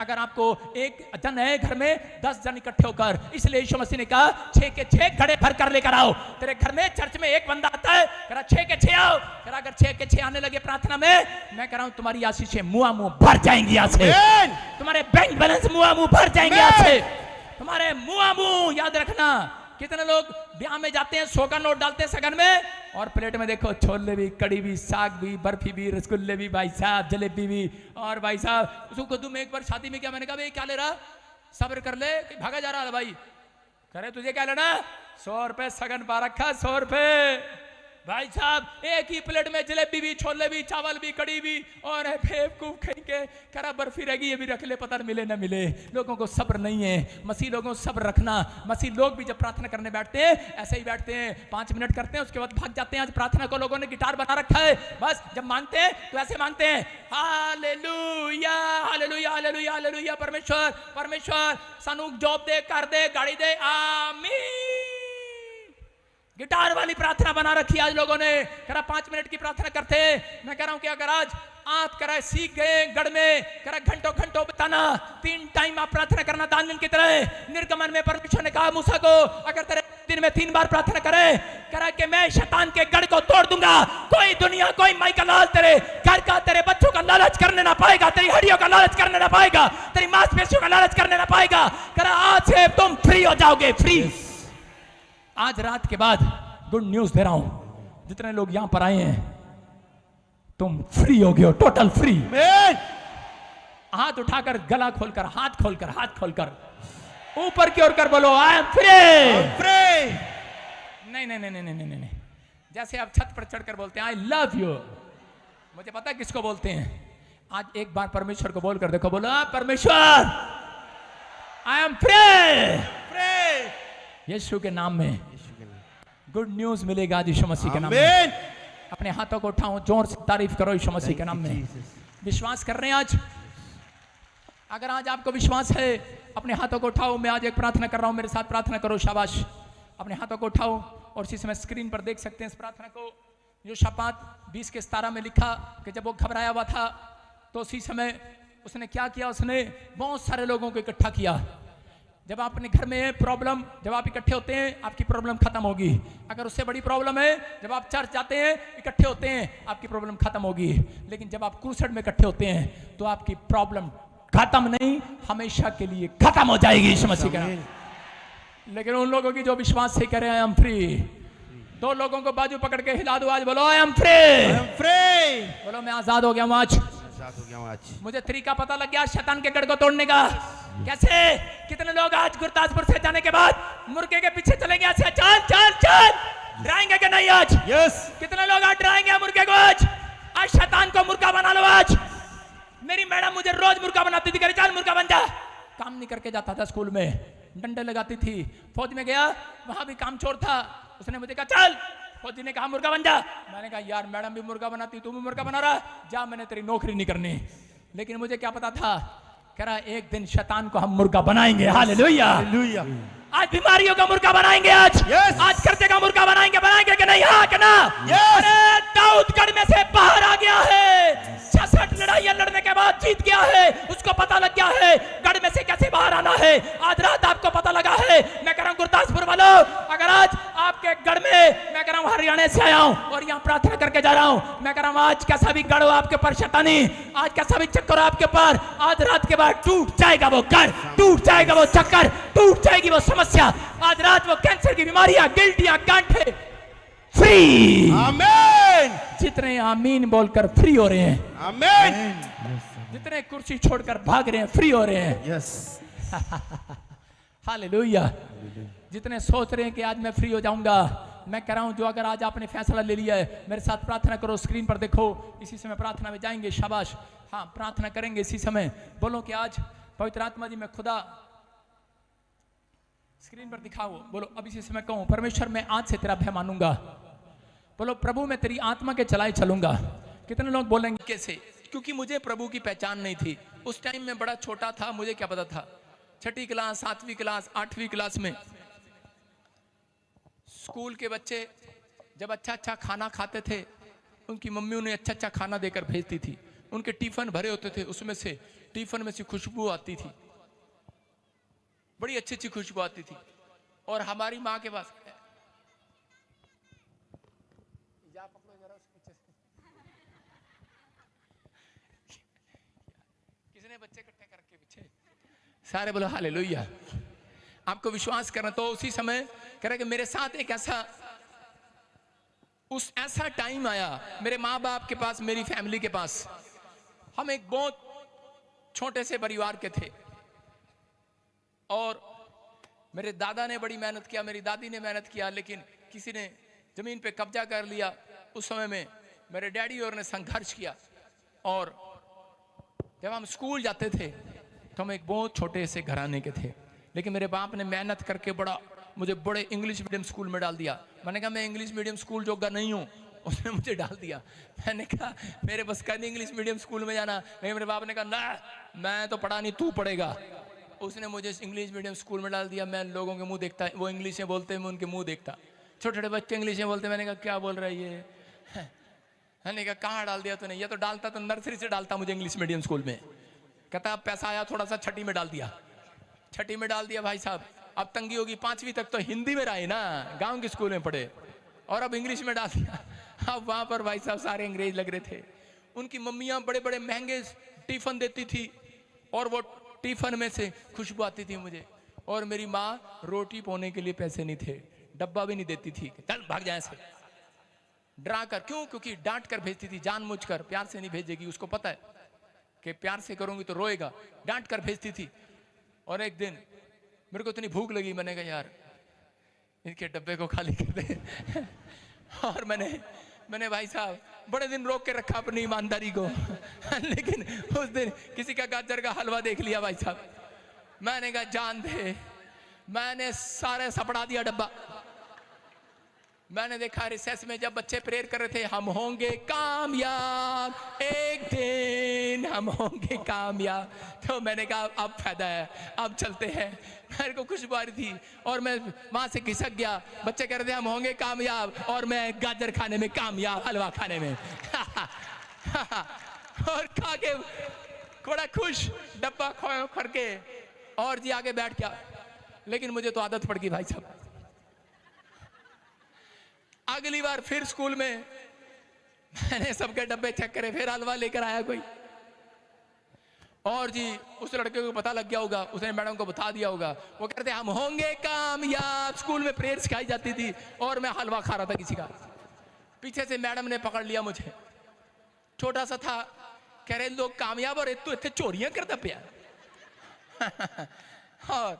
अगर आपको एक जन है घर में 10 जन इकट्ठे होकर, इसलिए यीशु मसीह ने कहा 6 के 6 घड़े भर कर लेकर आओ। तेरे घर में चर्च में एक बंदा आता है, कह रहा 6 के 6 आओ, कह रहा अगर 6 के 6 आने लगे प्रार्थना में, मैं कह रहा हूं तुम्हारी आशीषें मुआ मुंह भर जाएंगी यहाँ से, तुम्हारे बैंक बैलेंस मुआ मुंह भर जाएंगे यहाँ से, तुम्हारे मुआ मुंह। याद रखना, कितने लोग ब्याह में जाते हैं, 100 का नोट डालते हैं सगन में, और प्लेट में देखो छोले भी, कड़ी भी, साग भी, बर्फी भी, रसगुल्ले भी, भाई साहब जलेबी भी। और भाई साहब उसको तुम एक बार शादी में क्या, मैंने कहा भाई क्या ले रहा, सब्र कर ले, भागा जा रहा है भाई, करे तुझे क्या लेना, 100 रुपए सगन पा रखा, 100 रुपए भाई साहब। एक ही प्लेट में जलेबी भी, छोले भी, चावल भी, कड़ी भी, और बेवकूफ कहीं के करा बर्फी रहेगी, ये भी रख ले, पता मिले ना मिले। लोगों को सब्र नहीं है। मसीह लोगों को सब्र रखना। मसीह लोग भी जब प्रार्थना करने बैठते हैं ऐसे ही बैठते हैं, 5 मिनट करते हैं, उसके बाद भाग जाते हैं। आज प्रार्थना को लोगों ने गिटार बना रखा है, बस जब मांगते हैं तो ऐसे मांगते हैं, हालेलुया हालेलुया हालेलुया हालेलुया, परमेश्वर परमेश्वर सानू जॉब दे, कर दे, गाड़ी दे, आमीन। गिटार वाली प्रार्थना बना रखी आज लोगों ने। कह रहा 5 मिनट की प्रार्थना करते हैं। मैं कह रहा हूं कि अगर आज आप कह रहे सीख गए गढ़ में, कह रहा घंटों घंटों बिताना, 3 टाइम आप प्रार्थना करना दानियल की तरह। निर्गमन में परमेश्वर ने कहा मूसा को, अगर तेरे दिन में 3 बार प्रार्थना करे, कह रहा कि मैं शैतान के गढ़ को तोड़ दूंगा। कोई दुनिया, कोई माइकल लाल तेरे घर का, तेरे बच्चों का लालच करने ना पाएगा, तेरी हड्डियों का लालच करने ना पाएगा, तेरी मांसपेशियों का लालच करने ना पाएगा। कह रहा आज से तुम फ्री हो जाओगे, फ्री। आज रात के बाद गुड न्यूज दे रहा हूं, जितने लोग यहां पर आए हैं तुम फ्री हो गए हो, टोटल फ्री। हाथ उठाकर, गला खोलकर, हाथ खोलकर, हाथ खोलकर ऊपर की ओर कर बोलो, आई एम फ्री। नहीं नहीं नहीं नहीं नहीं नहीं नहीं, जैसे आप छत पर चढ़कर बोलते हैं आई लव यू, मुझे पता है किसको बोलते हैं। आज एक बार परमेश्वर को बोलकर देखो, बोलो परमेश्वर आई एम फ्री। यीशु के नाम में गुड न्यूज मिलेगा आज यीशु मसीह के नाम में। अपने हाथों को उठाओ, जोर से तारीफ करो यीशु मसीह के नाम में। विश्वास कर रहे हैं आज? अगर आज आपको विश्वास है, अपने हाथों को उठाओ। मैं आज एक प्रार्थना कर रहा हूं, मेरे साथ प्रार्थना करो। शाबाश, अपने हाथों को उठाओ और इसी समय स्क्रीन पर देख सकते हैं इस प्रार्थना को। योशापात 20 के 17 में लिखा कि जब वो घबराया हुआ था तो उसी समय उसने क्या किया, उसने बहुत सारे लोगों को इकट्ठा किया। जब आप अपने घर में है प्रॉब्लम, जब आप इकट्ठे होते हैं आपकी प्रॉब्लम खत्म होगी। अगर उससे बड़ी प्रॉब्लम है, जब आप चर्च जाते हैं इकट्ठे होते हैं आपकी प्रॉब्लम खत्म होगी। लेकिन जब आप क्रूसेड में इकट्ठे होते हैं तो आपकी प्रॉब्लम खत्म नहीं, हमेशा के लिए खत्म हो जाएगी यीशु मसीह के नाम। लेकिन उन लोगों की जो विश्वास से कह रहे हैं आई एम फ्री, 2 लोगों को बाजू पकड़ के हिला दो, आज बोलो आई एम फ्री। बोलो मैं आजाद हो गया हूं आज, मुझे तरीका पता लग गया शैतान के गढ़ को तोड़ने का। कैसे? कितने लोग आज गुरदासपुर से जाने के बाद मुर्गे के पीछे चलेंगे ऐसे, चल चल चल, डराएंगे कि नहीं आज? यस। कितने लोग आज डराएंगे मुर्गे को? आज शैतान को मुर्गा बना लो। आज मेरी मैडम मुझे रोज मुर्गा बनाती थी, कह रही चल मुर्गा बन जा। काम नहीं करके जाता था स्कूल में, डंडे लगाती थी। फौज में गया, वहां भी काम चोर था, उसने मुझे कहा चल, फौजी ने कहा मुर्गा बन जा। मैंने कहा यार मैडम भी मुर्गा बनाती, तू भी मुर्गा बना रहा, जा, मैंने तेरी नौकरी नहीं करनी। लेकिन मुझे क्या पता था, कह रहा एक दिन शैतान को हम मुर्गा बनाएंगे। हालेलुया। आज बीमारियों का मुर्गा बनाएंगे, आज कर्जे का मुर्गा बनाएंगे। बनाएंगे कि नहीं? हाँ कि ना? अरे दाऊदगढ़ में से बाहर आ गया है, 66 लड़ाइयां लड़ने के बाद जीत गया है। उसको पता लग गया है गढ़ में से कैसे बाहर आना है। आज रात आपको पता लगा है। मैं कह रहा हूं गुरदासपुर वालों, अगर आज आपके गढ़ में, मैं कह रहा हूं हरियाणा से आया हूं और यहाँ प्रार्थना करके जा रहा हूं, मैं कह रहा हूं आज कैसा भी गढ़ हो आपके ऊपर शैतानी, आज कैसा भी चक्कर हो आपके ऊपर, आज रात के बाद टूट जाएगा वो गढ़, टूट जाएगा वो चक्कर, टूट जाएगी वो समस्या। आज रात वो कैंसर की बीमारियां, गिल्टियां, गांठे फ्री। आमीन। जितने आमीन बोलकर फ्री हो रहे हैं, आमीन, जितने कुर्सी छोड़कर भाग रहे हैं फ्री हो रहे हैं। यस। हालेलुया। जितने सोच रहे हैं कि आज मैं फ्री हो जाऊंगा, मैं कह रहा हूं जो अगर आज आपने फैसला ले लिया है, मेरे साथ प्रार्थना करो। स्क्रीन पर देखो, इसी समय प्रार्थना में जाएंगे। शाबाश, हाँ प्रार्थना करेंगे इसी समय। बोलो कि आज पवित्र आत्मा जी मैं खुदा, स्क्रीन पर दिखाओ, बोलो अब इसी समय कहूं परमेश्वर मैं आज से तेरा भय मानूंगा। बोलो प्रभु मैं तेरी आत्मा के चलाए चलूंगा। कितने लोग बोलेंगे कैसे? क्योंकि मुझे प्रभु की पहचान नहीं थी। उस टाइम में बड़ा छोटा था, मुझे क्या पता था। 6ठी क्लास, 7वीं क्लास, 8वीं क्लास में स्कूल के बच्चे जब अच्छा अच्छा खाना खाते थे, उनकी मम्मी उन्हें अच्छा अच्छा खाना देकर भेजती थी। उनके टिफिन भरे होते थे, उसमें से टिफिन में से खुशबू आती थी, बड़ी अच्छी अच्छी खुशबू आती थी। और हमारी माँ के पास किसने बच्चे इकट्ठे करके पीछे सारे बोलो हालेलुया। आपको विश्वास करना। तो उसी समय कह रहे कि मेरे साथ एक ऐसा टाइम आया मेरे माँ बाप के पास, मेरी फैमिली के पास। हम एक बहुत छोटे से परिवार के थे और मेरे दादा ने बड़ी मेहनत किया, मेरी दादी ने मेहनत किया, लेकिन किसी ने जमीन पे कब्जा कर लिया। उस समय में मेरे डैडी और ने संघर्ष किया। और जब हम स्कूल जाते थे तो हम एक बहुत छोटे से घराने के थे, लेकिन मेरे बाप ने मेहनत करके मुझे बड़े इंग्लिश मीडियम स्कूल में डाल दिया। मैंने कहा मैं इंग्लिश मीडियम स्कूल जोगा नहीं हूँ, उसने मुझे डाल दिया। मैंने कहा मेरे बस का नहीं इंग्लिश मीडियम स्कूल में जाना। लेकिन मेरे बाप ने कहा ना, मैं तो पढ़ा नहीं, तू पढ़ेगा। उसने मुझे इंग्लिश मीडियम स्कूल में डाल दिया। मैं लोगों के मुंह देखता, वो इंग्लिश में बोलते हैं, मैं उनके मुंह देखता। छोटे छोटे बच्चे इंग्लिश में बोलते, मैंने कहा क्या बोल रहा है ये। मैंने कहा कहाँ डाल दिया तूने? ये तो डालता तो नर्सरी से डालता मुझे इंग्लिश मीडियम स्कूल में। कहता अब पैसा आया थोड़ा सा, छठी में डाल दिया। छठी में डाल दिया भाई साहब, अब तंगी होगी। 5वीं तक तो हिंदी में रहे ना, गांव के स्कूल में पढ़े, और अब इंग्लिश में डाल दिया। अब वहां पर भाई साहब सारे अंग्रेज लग रहे थे। उनकी मम्मियां बड़े बड़े महंगे टिफिन देती थी और वो टिफिन में से खुशबू आती थी मुझे। और मेरी माँ रोटी पोने के लिए पैसे नहीं थे, डब्बा भी नहीं देती थी। चल भाग जाए से डरा कर। क्यों? क्योंकि डांट कर भेजती थी, जानबूझकर, प्यार से नहीं भेजेगी। उसको पता है कि प्यार से करूंगी तो रोएगा, डांट कर भेजती थी। और एक दिन मेरे को इतनी भूख लगी, मैंने कहा यार इनके डब्बे को खाली कर दे। और मैंने भाई साहब बड़े दिन रोक के रखा अपनी ईमानदारी को। लेकिन उस दिन किसी का गाजर का हलवा देख लिया भाई साहब, मैंने कहा जान दे। मैंने सारे सपड़ा दिया डब्बा। मैंने देखा रिसेस में जब बच्चे प्रेयर कर रहे थे, हम होंगे कामयाब, एक दिन हम होंगे कामयाब। तो मैंने कहा अब फायदा है, अब चलते हैं। मेरे को खुशबू आ रही थी और मैं वहां से खिसक गया। बच्चे कह रहे थे हम होंगे कामयाब, और मैं गाजर खाने में कामयाब, हलवा खाने में। और खा के बड़ा खुश, डब्बा करके और जी आगे बैठ गया। लेकिन मुझे तो आदत पड़ गई भाई साहब। अगली बार फिर स्कूल में मैंने सबके डब्बे चेक करे, फिर हलवा लेकर आया कोई। और जी उस लड़के को पता लग गया होगा, उसने मैडम को बता दिया होगा। वो कहते हम होंगे कामयाब। स्कूल में प्रेयर सिखाई जाती थी और मैं हलवा खा रहा था किसी का। पीछे से मैडम ने पकड़ लिया मुझे, छोटा सा था। कह रहे लोग कामयाब और तू इतने चोरियां करता पिया। और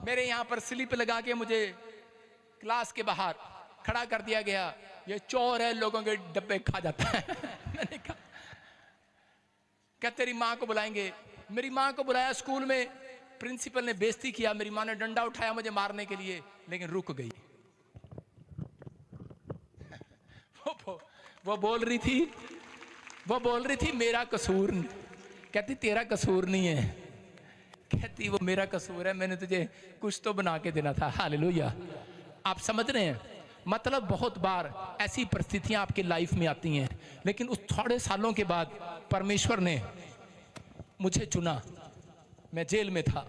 मेरे यहाँ पर स्लिप लगा के मुझे क्लास के बाहर खड़ा कर दिया गया। ये चोर है, लोगों के डब्बे खा जाता है। मैंने कहा क्या तेरी माँ को बुलाएंगे? मेरी माँ को बुलाया स्कूल में, प्रिंसिपल ने बेइज्जती किया। मेरी माँ ने डंडा उठाया मुझे मारने के लिए, लेकिन रुक गई। वो बोल रही थी मेरा कसूर नहीं। कहती तेरा कसूर नहीं है, कहती वो मेरा कसूर है, मैंने तुझे कुछ तो बना के देना था। हालेलुया। आप समझ रहे हैं? मतलब बहुत बार ऐसी परिस्थितियां आपकी लाइफ में आती हैं, लेकिन उस थोड़े सालों के बाद परमेश्वर ने मुझे चुना। मैं जेल में था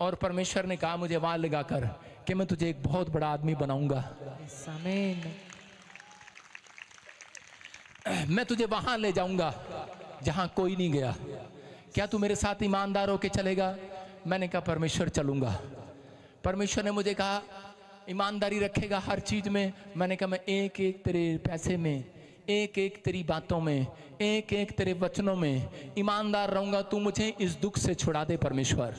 और परमेश्वर ने कहा मुझे वहां लगाकर कि मैं तुझे एक बहुत बड़ा आदमी बनाऊंगा। आमीन। मैं तुझे वहां ले जाऊंगा जहां कोई नहीं गया। क्या तू मेरे साथ ईमानदार होके चलेगा? मैंने कहा परमेश्वर चलूंगा। परमेश्वर ने मुझे कहा ईमानदारी रखेगा हर चीज में। मैंने कहा मैं एक एक तेरे पैसे में, एक एक तेरी बातों में, एक एक तेरे वचनों में ईमानदार रहूंगा। तू मुझे इस दुख से छुड़ा दे परमेश्वर।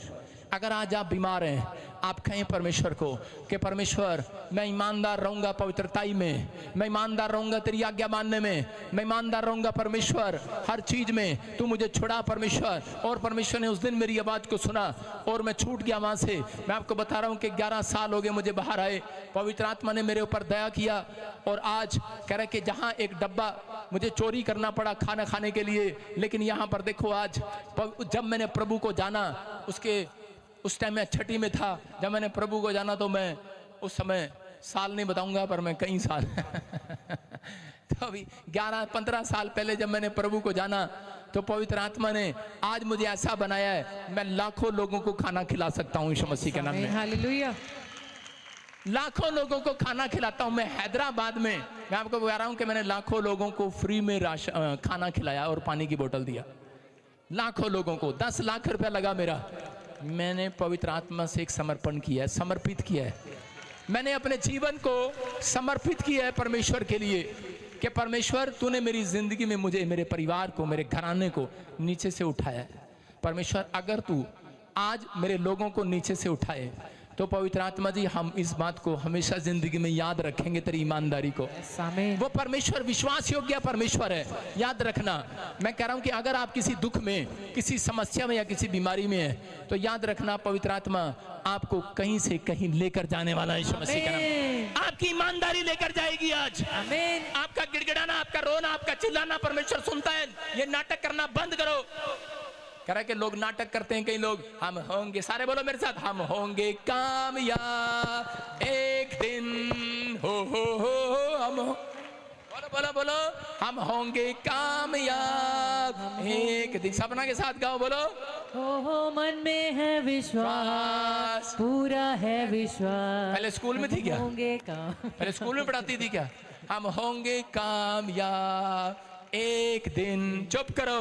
अगर आज आप बीमार हैं, आप कहें परमेश्वर को कि परमेश्वर मैं ईमानदार रहूंगा पवित्रताई में, मैं ईमानदार रहूंगा तेरी आज्ञा मानने में, मैं ईमानदार रहूंगा परमेश्वर हर चीज में। तू मुझे छुड़ा परमेश्वर। और परमेश्वर ने उस दिन मेरी आवाज को सुना और मैं छूट गया वहां से। मैं आपको बता रहा हूं कि 11 साल हो गए मुझे बाहर आए। पवित्र आत्मा ने मेरे ऊपर दया किया और आज कह रहे कि जहां एक डब्बा मुझे चोरी करना पड़ा खाना खाने के लिए, लेकिन यहां पर देखो आज जब मैंने प्रभु को जाना, उस टाइम मैं छठी में था। जब मैंने प्रभु को जाना तो मैं उस समय साल नहीं बताऊंगा, पर मैं कई साल अभी 11-15 साल पहले जब मैंने प्रभु को जाना तो पवित्र आत्मा ने आज मुझे ऐसा बनाया है, मैं लाखों लोगों को खाना खिला सकता हूँ यीशु मसीह के नाम में। हालेलुया। लाखों लोगों को खाना खिलाता हूँ। मैं हैदराबाद में, मैं आपको बता रहा हूँ कि मैंने लाखों लोगों को फ्री में खाना खिलाया और पानी की बोतल दिया। लाखों लोगों को 10 लाख रुपया लगा मेरा। मैंने पवित्र आत्मा से एक समर्पण किया है, समर्पित किया है। मैंने अपने जीवन को समर्पित किया है परमेश्वर के लिए कि परमेश्वर तूने मेरी जिंदगी में मुझे, मेरे परिवार को, मेरे घराने को नीचे से उठाया है। परमेश्वर अगर तू आज मेरे लोगों को नीचे से उठाए तो पवित्र आत्मा जी हम इस बात को हमेशा जिंदगी में याद रखेंगे, तेरी ईमानदारी को। वो परमेश्वर विश्वास योग्य परमेश्वर है, याद रखना। मैं कह रहा हूं कि अगर आप किसी दुख में, किसी समस्या में या किसी बीमारी में है तो याद रखना पवित्र आत्मा आपको कहीं से कहीं लेकर जाने वाला है। यीशु मसीह का नाम। आपकी ईमानदारी लेकर जाएगी आज। आमीन। आपका गिड़गिड़ाना, आपका रोना, आपका चिल्लाना परमेश्वर सुनता है। ये नाटक करना बंद करो। कह रहा है कि लोग नाटक करते हैं, कई लोग हम होंगे, सारे बोलो मेरे साथ, हम होंगे कामयाब एक दिन, हो हम हो, बोलो बोलो बोलो, हम होंगे कामयाब एक दिन। सपना के साथ गाओ, बोलो हो मन में है विश्वास, पूरा है विश्वास। पहले स्कूल में थी क्या? होंगे काम, पहले स्कूल में पढ़ाती थी क्या? हम होंगे कामयाब एक दिन। चुप करो,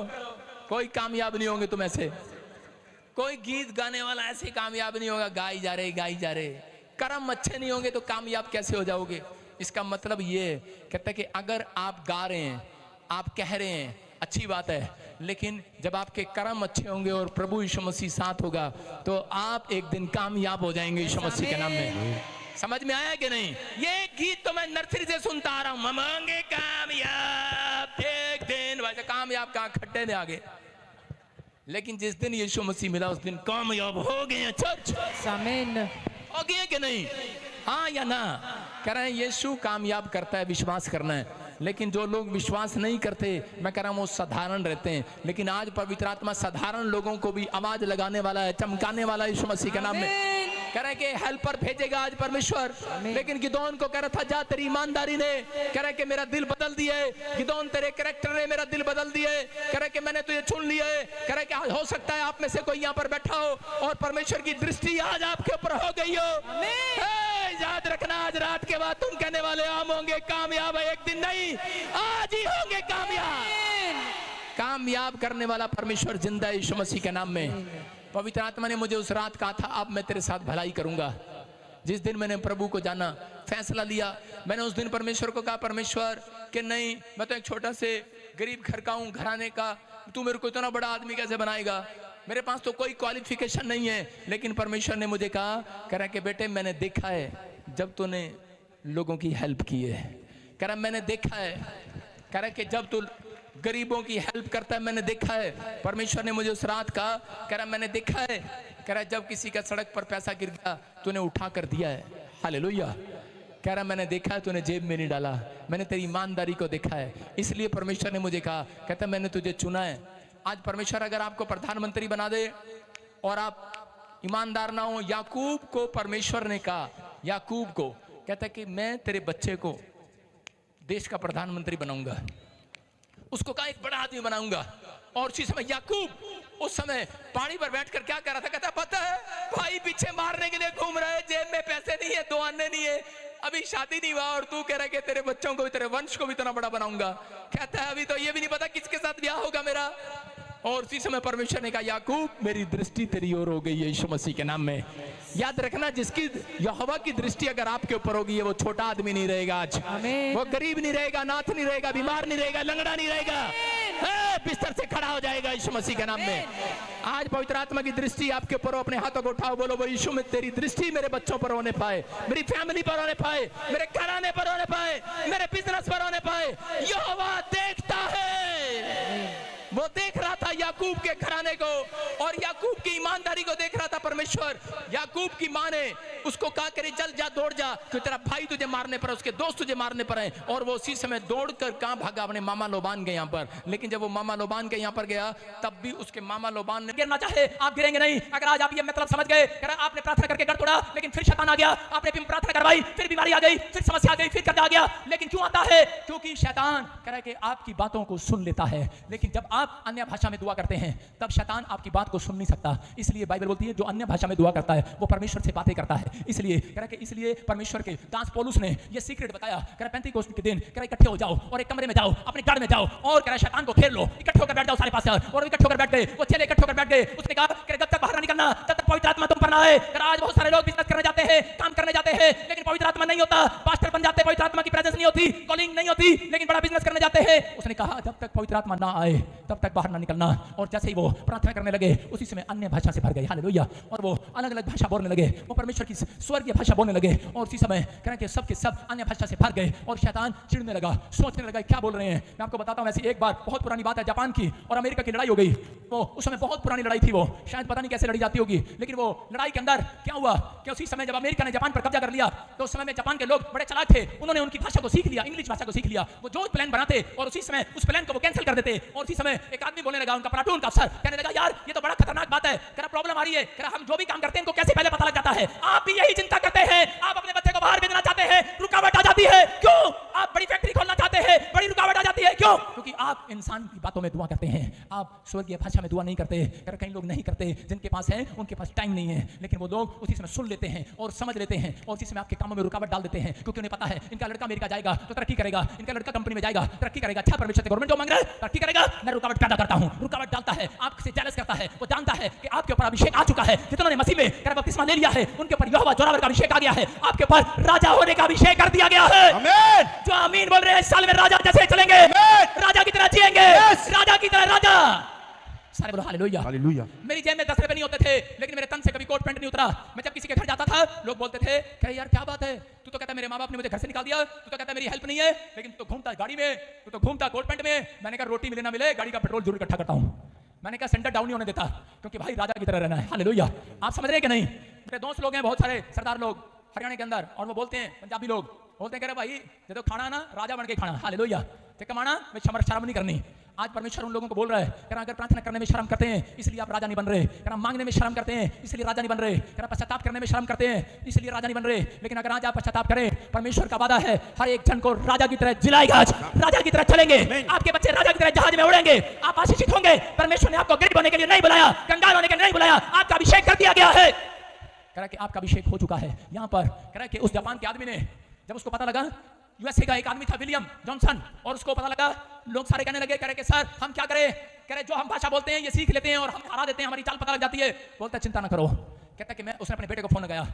कोई कामयाब नहीं होंगे तुम ऐसे। कोई गीत गाने वाला ऐसे कामयाब नहीं होगा, गाई जा रहे। कर्म अच्छे नहीं होंगे तो कामयाब कैसे हो जाओगे? इसका मतलब ये कहता है कि अगर आप गा रहे हैं, आप कह रहे हैं, अच्छी बात है, लेकिन जब आपके कर्म अच्छे होंगे और प्रभु यीशु मसीह साथ होगा तो आप एक दिन कामयाब हो जाएंगे यीशु मसीह के नाम में। समझ में आया कि नहीं? ये गीत तो मैं नर्सरी से सुनता आ रहा हूं, हम होंगे कामयाब एक दिन। वैसे कामयाब कहां, खड्डे में आगे। लेकिन जिस दिन यीशु मसीह मिला उस दिन कामयाब हो गए। चर्च आमीन। हो गए कि नहीं? हाँ या ना? कह रहे हैं यीशु कामयाब करता है, विश्वास करना है। लेकिन जो लोग विश्वास नहीं करते, मैं कह रहा हूँ वो साधारण रहते हैं। लेकिन आज पवित्र आत्मा साधारण लोगों को भी आवाज लगाने वाला है, चमकाने वाला है यीशु मसीह के नाम में। कह रहे हैं कि हेल्पर भेजेगा आज परमेश्वर। लेकिन गिदोन को कह रहा था जा, तेरी ईमानदारी ने कह रहा है कि मेरा दिल बदल दिया है। गिदोन तेरे कैरेक्टर ने मेरा दिल बदल दिया है। कह रहा है कि मैंने तुझे चुन लिया है। कह रहा है कि हो सकता है आप में से कोई यहाँ पर बैठा हो और परमेश्वर की दृष्टि आज आपके ऊपर हो गई हो। याद रखना, आज रात के बाद तुम कहने वाले हम होंगे कामयाब, एक दिन नहीं, आज ही होंगे कामयाब। कामयाब करने वाला परमेश्वर जिंदा है यीशु मसीह के नाम में। पवित्र आत्मा ने मुझे उस रात कहा था अब मैं तेरे साथ भलाई करूंगा। जिस दिन मैंने प्रभु को जाना, फैसला लिया, मैंने उस दिन परमेश्वर को कहा, परमेश्वर कि नहीं, मैं तो एक छोटा से गरीब घर का हूँ, घराने का, तू मेरे को इतना बड़ा आदमी कैसे बनाएगा? मेरे पास तो कोई क्वालिफिकेशन नहीं है। लेकिन परमेश्वर ने मुझे कहा, कह रहा कि बेटे मैंने देखा है जब तूने लोगों की हेल्प की है। कह रहा मैंने देखा है, कह रहा कि जब तू गरीबों की हेल्प करता है, मैंने देखा है। परमेश्वर ने मुझे उस रात कहा, कह रहा मैंने देखा है, कह रहा जब किसी का सड़क पर पैसा गिर गया तूने उठा कर दिया है। हालेलुया। कह रहा मैंने देखा है, तूने जेब में नहीं डाला, मैंने तेरी ईमानदारी को देखा है। इसलिए परमेश्वर ने मुझे कहा, कहता मैंने तुझे चुना है। आज परमेश्वर अगर आपको प्रधानमंत्री बना दे और आप ईमानदार ना हो, याकूब को परमेश्वर ने कहा, याकूब को कहता कि मैं तेरे बच्चे को देश का प्रधानमंत्री बनाऊंगा, उसको कहा एक बड़ा आदमी बनाऊंगा। और उसी समय याकूब उस समय पहाड़ी पर बैठकर क्या कर रहा था? कहता पता है भाई पीछे मारने के लिए घूम रहे, जेब में पैसे नहीं है, 2 आने नहीं है, अभी शादी नहीं हुआ और तू कह रहा है कि तेरे बच्चों को भी, तेरे वंश को भी इतना बड़ा बनाऊंगा। कहता है अभी तो ये भी नहीं पता किसके साथ ब्याह होगा मेरा। और उसी समय परमेश्वर ने कहा, याकूब मेरी दृष्टि तेरी ओर हो गई है यीशु मसीह के नाम में। याद रखना, जिसकी यहोवा की दृष्टि अगर आपके ऊपर होगी, वो छोटा आदमी नहीं रहेगा आज, वो गरीब नहीं रहेगा, नाथ नहीं रहेगा, बीमार नहीं रहेगा, लंगड़ा नहीं रहेगा, बिस्तर से खड़ा हो जाएगा यीशु मसीह के नाम में। आज पवित्र आत्मा की दृष्टि आपके ऊपर हो, अपने हाथों को उठाओ, बोलो यीशु में तेरी दृष्टि मेरे बच्चों पर होने पाए, मेरी फैमिली पर होने पाए, मेरे घराने पर होने पाए, मेरे बिजनेस पर होने पाए। यहोवा देखता है, वो देख रहा था याकूब के घराने को और याकूब की ईमानदारी को देख रहा था परमेश्वर। याकूब की माँ ने उसको कहा करे चल जा, दौड़ जा, तो तेरा भाई तुझे मारने पर, उसके दोस्त तुझे मारने पर है। और वो उसी समय दौड़कर कहां भागा, अपने मामा लोबान के यहाँ पर। लेकिन जब वो मामा लोबान के यहाँ पर गया तब भी उसके मामा लोबान ने गिरना चाहे, आप गिरेंगे नहीं। अगर आज आप ये मतलब समझ गए, आपने प्रार्थना करके घर तोड़ा, लेकिन फिर शैतान आ गया, आपने फिर प्रार्थना करवाई, फिर बीमारी आ गई, फिर समस्या आ गई, फिर कर्जा आ गया। लेकिन क्यों आता है? क्योंकि शैतान कह रहा है कि आपकी बातों को सुन लेता है, लेकिन जब आप अन्य भाषा में दुआ करते हैं तब शैतान आपकी बात को सुन नहीं सकता। इसलिए बाइबल बोलती है जो अन्य भाषा में दुआ करता है वो परमेश्वर से बातें करता है। इसलिए कह रहा है कि इसलिए परमेश्वर के दास पौलुस ने ये सीक्रेट बताया। कह रहा पेंतीकोस्त के दिन कह रहा इकट्ठे हो जाओ और एक कमरे में जाओ, अपने घर में जाओ और कह रहा शैतान को घेर लो, इकट्ठे होकर बैठ जाओ सारे पास। और इकट्ठे होकर बैठ गए, वो चेले इकट्ठे होकर बैठ गए। उसने कहा कि जब तक बाहर ना निकलना तब तक पवित्र आत्मा तुम पर ना आए। आज बहुत सारे लोग बिजनेस करने जाते हैं, काम करने जाते हैं, लेकिन पवित्र आत्मा नहीं होता। पास्टर बन जाते, पवित्र आत्मा की प्रेजेंस नहीं होती, कॉलिंग नहीं होती, लेकिन बड़ा बिजनेस करने जाते हैं। उसने कहा जब तक पवित्र आत्मा ना आए तब तक बाहर ना निकलना। और जैसे ही वो प्रार्थना करने लगे उसी समय अन्य भाषा से भर गए, हालेलुया। और वो अलग अलग भाषा बोलने लगे, वो परमेश्वर की स्वर्गीय भाषा बोलने लगे। और उसी समय कह रहे कि सब के सब अन्य भाषा से भर गए। और शैतान चिढ़ने लगा, सोचने लगा क्या बोल रहे हैं। मैं आपको बताता हूं, ऐसी एक बार बहुत पुरानी बात है, जापान की और अमेरिका की लड़ाई हो गई। वो उस समय बहुत पुरानी लड़ाई थी, वो शायद पता नहीं कैसे लड़ी जाती होगी, लेकिन वो लड़ाई के अंदर क्या हुआ कि उसी समय जब अमेरिका ने जापान पर कब्जा कर लिया तो उस समय में जापान के लोग बड़े चालाक थे, उन्होंने उनकी भाषा को सीख लिया, इंग्लिश भाषा को सीख लिया। वो जो प्लान बनाते और उसी समय उस प्लान को वो कैंसिल कर देते। और उसी समय एक आदमी बोलने लगा, उनका प्लाटून का अफसर कहने लगा यार ये तो बड़ा खतरनाक बात है, कह रहा प्रॉब्लम आ रही है, कह रहा हम जो भी काम करते हैं इनको कैसे पहले पता लग जाता है। आप भी यही चिंता करते हैं, आप अपने बच्चे को बाहर भेजना चाहते हैं, रुकावट आ जाती है। क्यों? आप बड़ी फैक्ट्री खोलना चाहते हैं, बड़ी रुकावट आ जाती है। क्यों? क्योंकि आप इंसान की बातों में दुआ करते हैं, आप स्वर्गीय भाषा में दुआ नहीं करते। कई लोग नहीं करते, जिनके पास है उनके पास टाइम नहीं है, लेकिन वो लोग उसी समय सुन लेते हैं और समझ लेते हैं और उसी समय आपके कामों में रुकावट डाल देते हैं। क्योंकि उन्हें पता है इनका लड़का अमेरिका जाएगा तो तरक्की करेगा, इनका लड़का कंपनी में जाएगा तरक्की करेगा, अच्छा परमेश्वर से गवर्नमेंट जॉब मांग रहा है तरक्की करेगा, मैं रुकावट पैदा करता हूं। रुकावट डालता है, आपसे जेलस करता है। वो जानता है कि आपके ऊपर अभिषेक आ चुका है, जिन्होंने मसीह में बपतिस्मा ले लिया है उनके ऊपर यहोवा जोरावर का अभिषेक आ गया है, आपके ऊपर राजा होने का अभिषेक कर दिया गया है। आमीन। जो आमीन बोल रहे हैं, इस साल में राजा जैसे चलेंगे, राजा की तरह जिएंगे, राजा की तरह राजा। सारे बोलो हालेलुया हालेलुया। मेरी जेब में 10 रुपए नहीं होते थे, लेकिन मेरे तन से कभी कोट पैंट नहीं उतरा। मैं जब किसी के घर जाता था लोग बोलते थे कि यार क्या बात है, तू तो कहता मेरे माँ बाप ने मुझे घर से निकाल दिया, तू तो कहता मेरी हेल्प नहीं है, लेकिन तू तो घूमता गाड़ी में, तू तो घूमता कोट पैंट में। मैंने कहा रोटी मिले ना मिले गाड़ी का पेट्रोल जरूर इकट्ठा करता हूँ। मैंने कहा सेंटर डाउन नहीं होने देता, क्योंकि भाई राजा की तरह रहना है। हालेलुया। आप समझ रहे हैं कि नहीं? मेरे दोस्त लोग हैं बहुत सारे सरदार लोग हरियाणा के अंदर, और वो बोलते हैं, पंजाबी लोग बोलते हैं, कह रहे भाई ये तो खाना ना राजा बन के खाना। हालेलुया। कमाना में शर्म नहीं करनी। आज परमेश्वर उन लोगों को बोल रहा है, कह रहा अगर प्रार्थना करने में शर्म करते हैं इसलिए आप राजा नहीं बन रहे, कह रहा मांगने में शर्म करते हैं इसलिए राजा नहीं बन रहे, कह रहा पश्चाताप करने में शर्म करते हैं इसलिए राजा नहीं बन रहे। लेकिन अगर आज आप पश्चाताप करें, परमेश्वर का वादा है हर एक जन को राजा की तरह जिलाएगा, राजा की तरह चलेंगे, आपके बच्चे राजा की तरह जहाज में उड़ेंगे, आप आशीषित होंगे। परमेश्वर ने आपको गरीब होने के लिए नहीं बुलाया, कंगाल होने के लिए नहीं बुलाया, आपका अभिषेक कर दिया गया है। कह रहा कि आपका अभिषेक हो चुका है। यहाँ पर कह रहा कि उस जापान के आदमी ने, जब उसको पता लगा, यूएसए का एक आदमी था विलियम जॉनसन, और उसको पता लगा, लोग सारे कहने लगे, कह रहे कि सर हम क्या करें, कह रहे जो हम भाषा बोलते हैं ये सीख लेते हैं और हम हरा देते हैं, हमारी चाल पता लग जाती है। बोलता चिंता ना करो। कहता कि उसने अपने बेटे को फोन लगाया,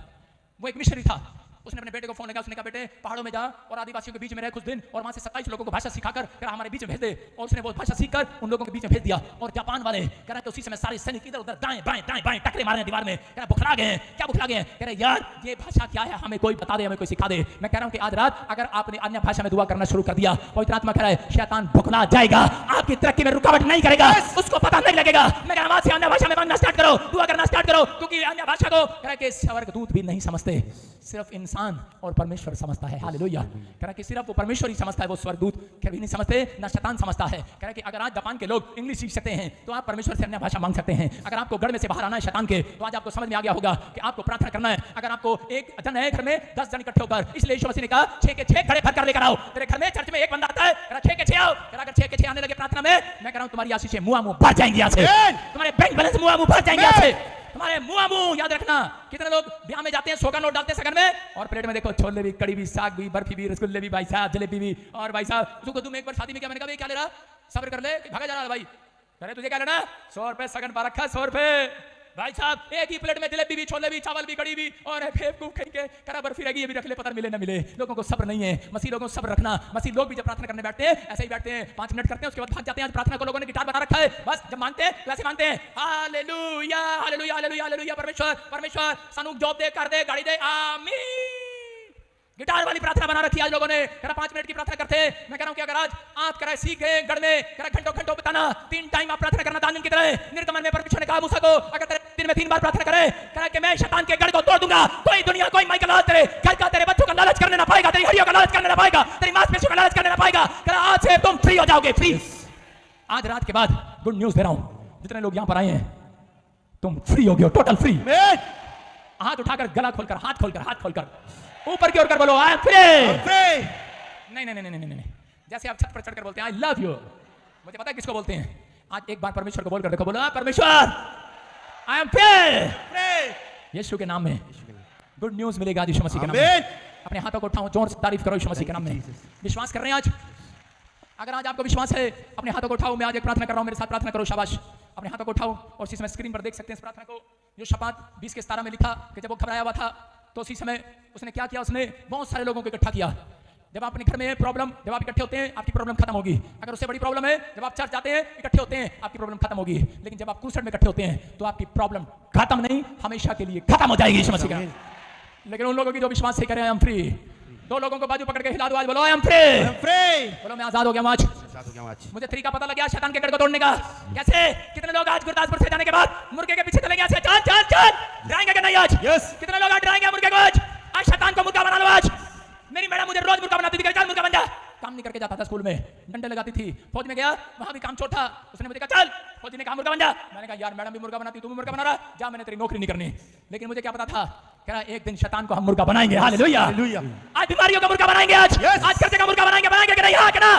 वो एक मिशनरी था, उसने अपने बेटे को फोन लगाया, उसने कहा बेटे पहाड़ों में जा और आदिवासियों के बीच में रह कुछ दिन, और वहां से 27 लोगों को भाषा सिखाकर कह हमारे बीच में भेज दे। और उसने वो भाषा सीखकर उन लोगों के बीच में भेज दिया। और जापान वाले कह रहे उसी समय सारे सैनिक इधर उधर दाएं बाएं दाएं बाएं टकरे मार रहे हैं दीवार में, कह रहे बुखला गए हैं। क्या बुखला गए हैं? कह रहे यार ये भाषा क्या है, हमें कोई बता दे, हमें कोई सिखा दे। मैं कह रहा हूं कि आज रात अगर आपने अन्य भाषा में दुआ करना शुरू कर दिया, पवित्र आत्मा कह रहा है शैतान बुखला जाएगा, आपकी तरक्की में रुकावट नहीं करेगा, उसको पता नहीं लगेगा। मैं कह रहा हूं अन्य भाषा में मांगना स्टार्ट करो, दुआ करना स्टार्ट करो, क्योंकि अन्य भाषा को कह रहा कि स्वर्गदूत भी नहीं समझते, सिर्फ इंसान और परमेश्वर समझता है। हालेलुया। कह रहा कि सिर्फ वो परमेश्वर ही समझता है, वो स्वर्गदूत कभी नहीं समझते, ना शैतान समझता है। कह रहा कि अगर आज जापान के लोग इंग्लिश सीख सकते हैं तो आप परमेश्वर से अन्य भाषा मांग सकते हैं। अगर आपको गढ़ में से बाहर आना है शैतान के, तो आज आपको समझ में आ गया होगा कि आपको प्रार्थना करना है। अगर आपको एक जन है घर में 10 जन इकट्ठे होकर, इसलिए यीशु मसीह ने कहा 6 के 6 खड़े भर कर लेकर आओ। तेरे घर में चर्च में एक बंदा आता है, कह रहा 6 के 6 आओ, कह रहा अगर 6 के 6 आने लगे प्रार्थना में, मैं कह रहा हूं तुम्हारी आशीषें मुआ मुंह भर जाएंगी, यहाँ से तुम्हारे बैंक बैलेंस मुआ मुंह भर जाएंगे, यहाँ से तुम्हारे मुआ मुंह। याद रखना, कितने लोग ब्याह में जाते हैं, 100 का नोट डालते हैं सगन में, और प्लेट में देखो छोले भी, कड़ी भी, साग भी, बर्फी भी, रसगुल्ले भी, भाई साहब जलेबी भी। और भाई साहब उसको तुम एक बार शादी में क्या, मैंने कहा क्या ले रहा, सब्र कर ले, भागा जा रहा है भाई, अरे तुझे क्या लेना, 100 रुपए सगन पा रखा, 100 रुपए भाई साहब। एक ही प्लेट में जलेबी भी, छोले भी, चावल भी, कड़ी भी, और फेंकू कहीं के करा बर्फी रहेगी, ये भी रख ले, पता मिले ना मिले। लोगों को सब्र नहीं है। मसीह लोगों को सब्र रखना। मसीह लोग भी जब प्रार्थना करने बैठते हैं ऐसे ही बैठते हैं, 5 मिनट करते हैं, उसके बाद भाग जाते हैं। आज प्रार्थना को लोगों ने गिटार बना रखा है, बस जब मांगते हैं वैसे मांगते हैं, हालेलुया हालेलुया हालेलुया हालेलुया, परमेश्वर परमेश्वर सानू जॉब दे, कर दे, गाड़ी दे, आमीन। गिटार वाली प्रार्थना बना रखी है आज लोगों ने। कह रहा 5 मिनट की प्रार्थना करते हैं। मैं कह रहा हूं कि अगर आज आप कह रहे सीख गए गढ़ में, कह रहा घंटों घंटों बताना 3 टाइम आप प्रार्थना करना दानियल की तरह। निर्गमन में परमेश्वर ने कहा मूसा को अगर तेरे दिन में 3 बार प्रार्थना करे, कह रहा कि मैं शैतान के गढ़ को तोड़ दूंगा। कोई दुनिया कोई माइकल आज तेरे घर का, तेरे बच्चों का लालच करने ना पाएगा, तेरी हड्डियों का लालच करने ना पाएगा, तेरी मांसपेशियों का लालच करने ना पाएगा। कह रहा आज से तुम फ्री हो जाओगे, फ्री। आज रात के बाद गुड न्यूज दे रहा हूं, जितने लोग यहां पर आए हैं तुम फ्री हो गए हो, टोटल फ्री। हाथ उठाकर, गला खोलकर, हाथ खोलकर ऊपर की ओर कर बोलो आई एम फ्री। नहीं नहीं नहीं नहीं नहीं, जैसे आप छत पर चढ़कर बोलते हैं आई लव यू, मुझे पता है किसको बोलते हैं। आज एक बार परमेश्वर को बोलकर देखो, बोलो परमेश्वर आई एम फ्री। यीशु के नाम में गुड न्यूज मिलेगा, यीशु मसीह के नाम में। अपने हाथों को उठाओ, जोर से तारीफ करो यीशु मसीह के नाम में। विश्वास कर रहे हैं आज? अगर आज आपको विश्वास है अपने हाथों को उठाओ। मैं आज एक प्रार्थना कर रहा हूं, मेरे साथ प्रार्थना करो। शाबाश, अपने हाथों को उठाओ। और उसी समय स्क्रीन पर देख सकते हैं इस प्रार्थना को, जो शपात 20:17 में लिखा कि जब वो घबराया हुआ था तो उसी समय उसने क्या किया, उसने बहुत सारे लोगों को इकट्ठा किया। जब आप अपने घर में प्रॉब्लम, जब आप इकट्ठे होते हैं आपकी प्रॉब्लम खत्म होगी। अगर उससे बड़ी प्रॉब्लम है, जब आप चर्च जाते हैं इकट्ठे होते हैं आपकी प्रॉब्लम खत्म होगी। लेकिन जब आप क्रूसेड में इकट्ठे होते हैं तो आपकी प्रॉब्लम खत्म नहीं, हमेशा के लिए खत्म हो जाएगी यीशु मसीह का। लेकिन उन लोगों की जो विश्वास से करें आई एम फ्री। 2 लोगों को बाजू पकड़ के हिला दो, आज बोलो आई एम फ्री। बोलो मैं आजाद हो गया आज। मुझे 3 का पता लग गया शैतान के गढ़ को तोड़ने का। कैसे? कितने लोग आज गुरदासपुर से जाने के बाद मुर्गे के पीछे चले गए? चल चल चल, डराएंगे कि नहीं आज? कितने लोग आज डराएंगे मुर्गे को? आज शैतान को मुर्गा बना लो आज। मेरी मैडम मुझे रोज मुर्गा बनाती थी, चल मुर्गा बन जा। काम नहीं करके जाता था स्कूल में, डंडे लगाती थी। फौज में गया, वहां भी काम छोटा। उसने मुझे कहा चल, फौजी ने कहा मुर्गा बन जा। मैंने कहा यार मैडम भी मुर्गा बनाती, तू भी मुर्गा बना रहा, जा मैंने तेरी नौकरी नहीं करनी। लेकिन मुझे क्या पता था, कह रहा एक दिन शैतान को हम मुर्गा बनाएंगे। हालेलुया। आज बीमारियों का मुर्गा बनाएंगे, आज कर्जे का मुर्गा बनाएंगे। बनाएंगे कि नहीं? हाँ कि ना?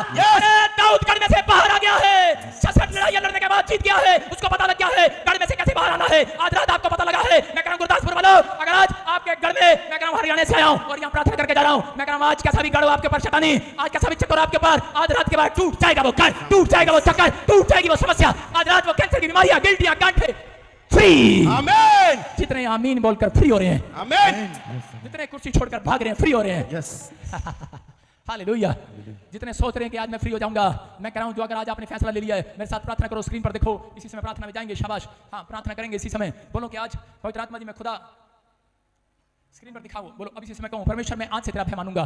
दाऊद गढ़ में से बाहर आ गया है, 66 लड़ाइयां लड़ने के बाद जीत गया है। उसको पता लग गया है गढ़ में से कैसे बाहर आना है। आज रात आपको पता लगा है। मैं कह रहा हूं गुरदासपुर वालों, अगर आज आपके गढ़ में, मैं कह रहा हूं हरियाणा से आया हूं और यहां प्रार्थना करके जा रहा हूं, मैं कह रहा हूं आज कैसा भी गढ़ हो आपके ऊपर शैतानी, आज कैसा भी चक्कर आपके ऊपर, आज रात के बाद टूट जाएगा वो गढ़, टूट जाएगा वो चक्कर, टूट जाएगी वो समस्या। आज रात वो कैंसर की बीमारियां, गिल्टियां, गांठें फ्री। आमीन। जितने आमीन बोलकर फ्री हो रहे हैं, आमीन। जितने कुर्सी छोड़कर भाग रहे हैं फ्री हो रहे हैं। यस। हालेलुया। जितने सोच रहे हैं कि आज मैं फ्री हो जाऊंगा, मैं कह रहा हूं जो अगर आज आपने फैसला ले लिया है, मेरे साथ प्रार्थना करो। स्क्रीन पर देखो, इसी समय प्रार्थना में जाएंगे। शाबाश, हाँ प्रार्थना करेंगे इसी समय। बोलो कि आज पवित्र आत्मा जी मैं खुदा, स्क्रीन पर दिखाओ, बोलो अब इसी समय कहूं परमेश्वर मैं आज से तेरा भय मानूंगा।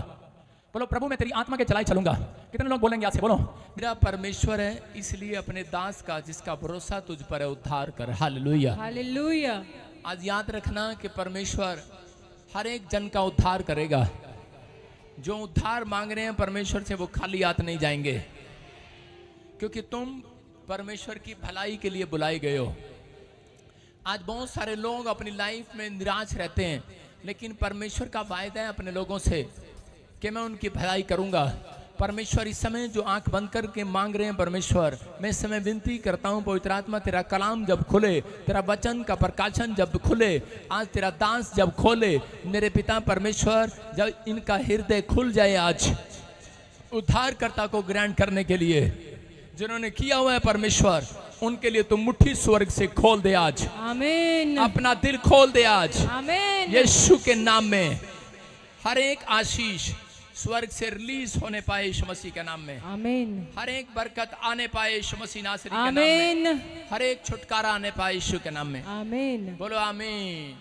बोलो प्रभु मैं तेरी आत्मा के चलाई चलूंगा। कितने लोग बोलेंगे आज से? बोलो मेरा परमेश्वर है, इसलिए अपने दास का जिसका भरोसा तुझ पर है उद्धार कर। Hallelujah, hallelujah. आज याद रखना कि परमेश्वर हर एक जन का उद्धार करेगा। जो उद्धार मांग रहे हैं परमेश्वर से, वो खाली हाथ नहीं जाएंगे, क्योंकि तुम परमेश्वर की भलाई के लिए बुलाए गए हो। आज बहुत सारे लोग अपनी लाइफ में निराश रहते हैं, लेकिन परमेश्वर का वायदा है अपने लोगों से कि मैं उनकी भलाई करूंगा। परमेश्वर इस समय जो आंख बंद करके मांग रहे हैं, परमेश्वर मैं इस समय विनती करता हूं पवित्र आत्मा तेरा कलाम जब खुले, तेरा वचन का प्रकाशन जब खुले, आज तेरा दास जब खोले, मेरे पिता परमेश्वर जब इनका हृदय खुल जाए आज उद्धारकर्ता को ग्रहण करने के लिए, जिन्होंने किया हुआ है परमेश्वर, उनके लिए तुम मुट्ठी स्वर्ग से खोल दे आज। आमीन। अपना दिल खोल दे आज, आमीन। यीशु के नाम में। हर एक आशीष स्वर्ग से रिलीज होने पाए यीशु मसीह के नाम में। आमीन। हर एक बरकत आने पाए यीशु मसीह नासरी के नाम में। आमीन। हर एक छुटकारा आने पाए यीशु के नाम में। आमीन। बोलो आमीन।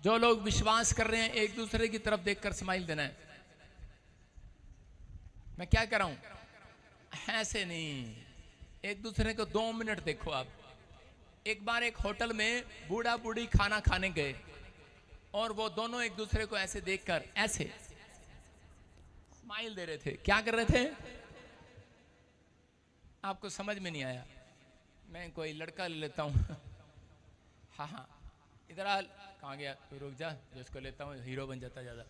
जो लोग विश्वास कर रहे हैं एक दूसरे की तरफ देखकर स्माइल देना है। मैं क्या कर रहा हूं? ऐसे नहीं, एक दूसरे को 2 मिनट देखो आप। एक बार एक होटल में बूढ़ा बूढ़ी खाना खाने गए और वो दोनों एक दूसरे को ऐसे देखकर ऐसे स्माइल दे रहे थे। क्या कर रहे थे? आपको समझ में नहीं आया। मैं कोई लड़का ले लेता हूं। हाँ हाँ, इधर आ। कहाँ गया? तू रुक जा, जिसको लेता हूँ हीरो बन जाता ज्यादा।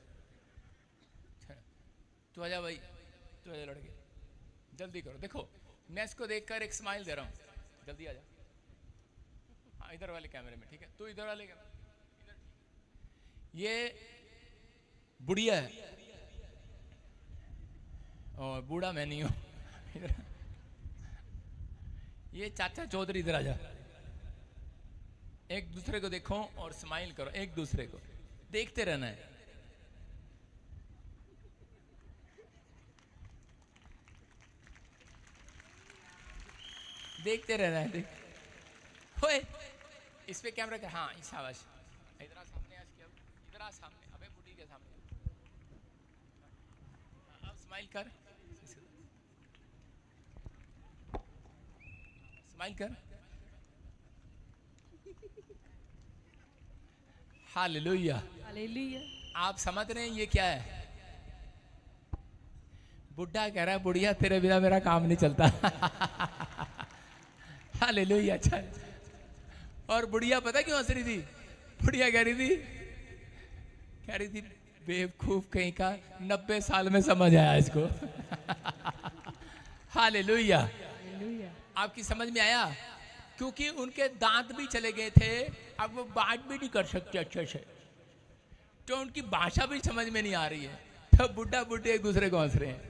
तू आजा भाई, तू आजा लड़के, जल्दी करो। देखो मैं इसको देखकर एक स्माइल दे रहा हूँ, जल्दी आजा। हाँ इधर वाले कैमरे में, ठीक है? तू इधर वाले कैमरे। ये बुढ़िया है और बूढ़ा मैं नहीं हूं। ये चाचा चौधरी, इधर आजा। एक दूसरे को देखो और स्माइल करो, एक दूसरे को देखते रहना है। देखते रहना है। देख ओए, इस पे कैमरा कर। हाँ शाबाश, इधर आ सामने, आज क्या इधर आ सामने। अबे बुढ़ी के सामने स्माइल कर, स्माइल कर। हालेलुया। हालेलुया। आप समझ रहे हैं ये क्या है? बुढ़ा कह रहा है बुढ़िया तेरे बिना मेरा काम नहीं चलता। हालेलुया। अच्छा, और बुढ़िया पता क्यों हंस रही थी? बुढ़िया कह रही थी बेवकूफ कहीं का, 90 साल में समझ आया इसको। हालेलुया। हालेलुया। आपकी समझ में आया? क्योंकि उनके दांत भी चले गए थे, अब वो बात भी नहीं कर सकते अच्छे से, तो उनकी भाषा भी समझ में नहीं आ रही है। तो बुढ़ा बुढ़े एक दूसरे को हंस रहे हैं।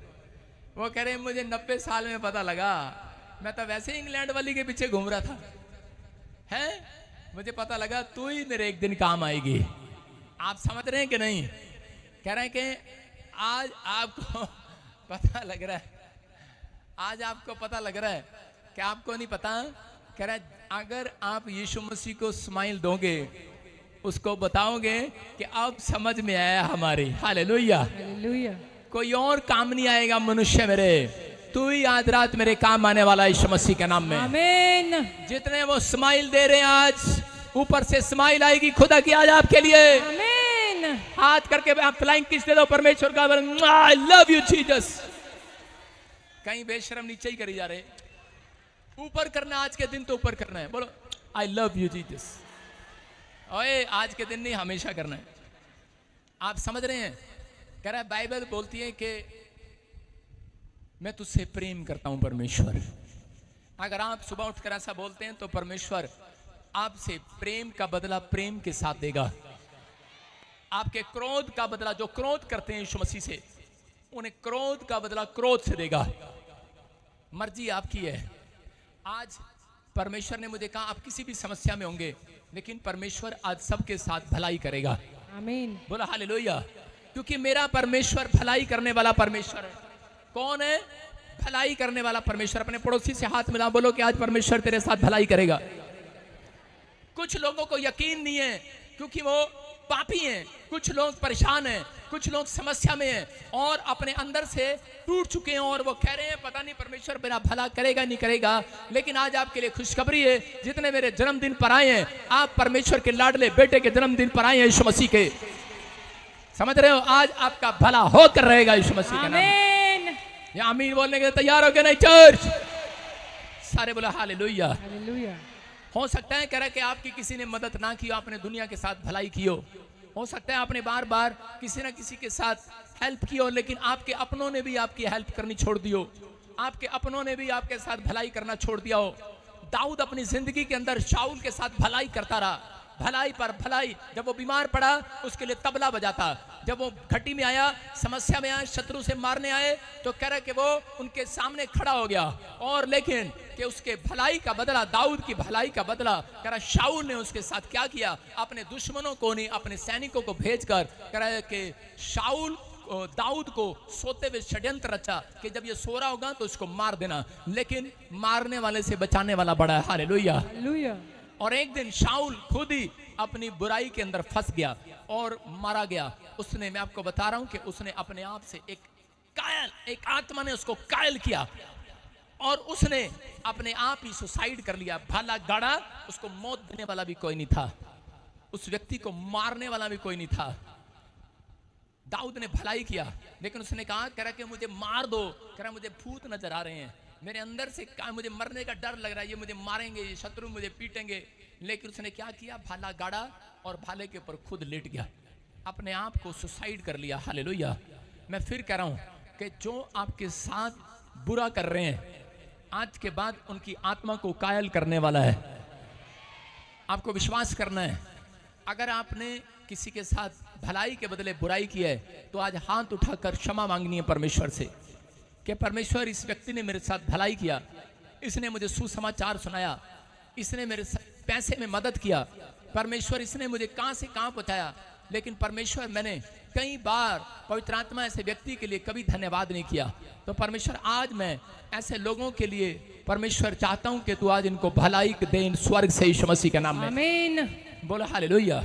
वो कह रहे हैं मुझे 90 साल में पता लगा, मैं तो वैसे इंग्लैंड वाली के पीछे घूम रहा था, हैं मुझे पता लगा तू ही मेरे एक दिन काम आएगी। आप समझ रहे हैं कि नहीं? कह रहे हैं कि आज आपको पता लग रहा है, आज आपको पता लग रहा है कि आपको नहीं पता। कह रहा है अगर आप यीशु मसीह को स्माइल दोगे, उसको बताओगे कि अब समझ में आया हमारी। हालेलुया। हालेलुया। कोई और काम नहीं आएगा मनुष्य मेरे, तू ही आज रात मेरे काम आने वाला यीशु मसीह के नाम में। आमीन। जितने वो स्माइल दे रहे हैं आज, ऊपर से स्माइल आएगी खुदा की आज आपके लिए। आमीन। हाथ करके आप फ्लाइंग किस दे दो परमेश्वर का, आई लव यू जीसस। कहीं बेशरम नीचे ही करी जा रहे, ऊपर करना आज के दिन तो ऊपर करना है। बोलो आई लव यू जीसस। ओए आज के दिन नहीं, हमेशा करना है। आप समझ रहे हैं? कह रहा है बाइबल बोलती है कि मैं तुझसे प्रेम करता हूं परमेश्वर। अगर आप सुबह उठकर ऐसा बोलते हैं तो परमेश्वर आपसे प्रेम का बदला प्रेम के साथ देगा। आपके क्रोध का बदला, जो क्रोध करते हैं यीशु मसीह से, उन्हें क्रोध का बदला क्रोध से देगा। मर्जी आपकी है। आज परमेश्वर ने मुझे कहा आप किसी भी समस्या में होंगे, लेकिन परमेश्वर आज सबके साथ भलाई करेगा। आमीन। बोला हालेलुया। क्योंकि मेरा परमेश्वर भलाई करने वाला परमेश्वर है। कौन है? भलाई करने वाला परमेश्वर। अपने पड़ोसी से हाथ मिला, बोलो कि आज परमेश्वर तेरे साथ भलाई करेगा। कुछ लोगों को यकीन नहीं है क्योंकि वो पापी हैं, कुछ लोग परेशान हैं, कुछ लोग समस्या में हैं और अपने अंदर से टूट चुके हैं और वो कह रहे हैं पता नहीं परमेश्वर मेरा भला करेगा नहीं करेगा। लेकिन आज आपके लिए खुशखबरी है, जितने मेरे जन्मदिन पर आए हैं, आप परमेश्वर के लाडले बेटे के जन्मदिन पर आए हैं यीशु मसीह के। समझ रहे हो? आज आपका भला होकर रहेगा यीशु मसीह के नाम में। या आमीन बोलने के लिए तैयार हो गए नहीं चर्च? सारे बोला हालेलुया। हालेलुया। हो सकता है कह रहा कि आपकी किसी ने मदद ना की, आपने दुनिया के साथ भलाई की हो सकता है आपने बार बार किसी ना किसी के साथ हेल्प की हो, लेकिन आपके अपनों ने भी आपकी हेल्प करनी छोड़ दी हो, आपके अपनों ने भी आपके साथ भलाई करना छोड़ दिया हो। दाऊद अपनी जिंदगी के अंदर शाऊल के साथ भलाई करता रहा, भलाई पर भलाई। जब वो बीमार पड़ा उसके लिए तबला बजाता, जब वो घटी में आया, समस्या में आया, शत्रु से मारने आए, तो कह रहा कि वो उनके सामने खड़ा हो गया। और लेकिन कि उसके भलाई का बदला, दाऊद की भलाई का बदला, कह रहा शाऊल ने उसके साथ क्या किया? अपने दुश्मनों को नहीं, अपने सैनिकों को भेजकर कह रहा कि शाऊल दाऊद को सोते हुए षड्यंत्र रचा कि जब ये सो रहा होगा तो उसको मार देना, लेकिन मारने वाले से बचाने वाला बड़ा है। हालेलुया। हालेलुया। और एक दिन शाऊल खुद ही अपनी बुराई के अंदर फंस गया और मारा गया। उसने, मैं आपको बता रहा हूं कि उसने अपने आप से एक आत्मा ने उसको कायल किया और उसने अपने आप ही सुसाइड कर लिया। भाला गाड़ा, उसको मौत देने वाला भी कोई नहीं था, उस व्यक्ति को मारने वाला भी कोई नहीं था। दाऊद ने भलाई किया, लेकिन उसने कहा कह रहा कि मुझे मार दो, कह रहा मुझे भूत नजर आ रहे हैं, मेरे अंदर से मुझे मरने का डर लग रहा है, ये मुझे मारेंगे, ये शत्रु मुझे पीटेंगे। लेकिन उसने क्या किया? भाला गाड़ा और भाले के ऊपर खुद लेट गया, अपने आप को सुसाइड कर लिया। हालेलुया। मैं फिर कह रहा हूं कि जो आपके साथ बुरा कर रहे हैं, आज के बाद उनकी आत्मा को कायल करने वाला है। आपको विश्वास करना है। अगर आपने किसी के साथ भलाई के बदले बुराई की है तो आज हाथ उठाकर क्षमा मांगनी है परमेश्वर से कि परमेश्वर इस व्यक्ति ने मेरे साथ भलाई किया, इसने मुझे सुसमाचार सुनाया, इसने मेरे पैसे में मदद किया, परमेश्वर इसने मुझे कहां से कहां पहुंचाया, लेकिन परमेश्वर मैंने कई बार पवित्र आत्मा ऐसे व्यक्ति के लिए कभी धन्यवाद नहीं किया। तो परमेश्वर आज मैं ऐसे लोगों के लिए परमेश्वर चाहता हूं कि तू आज इनको भलाई दे स्वर्ग से यीशु मसीह के नाम में। आमीन। बोलो हालेलुया।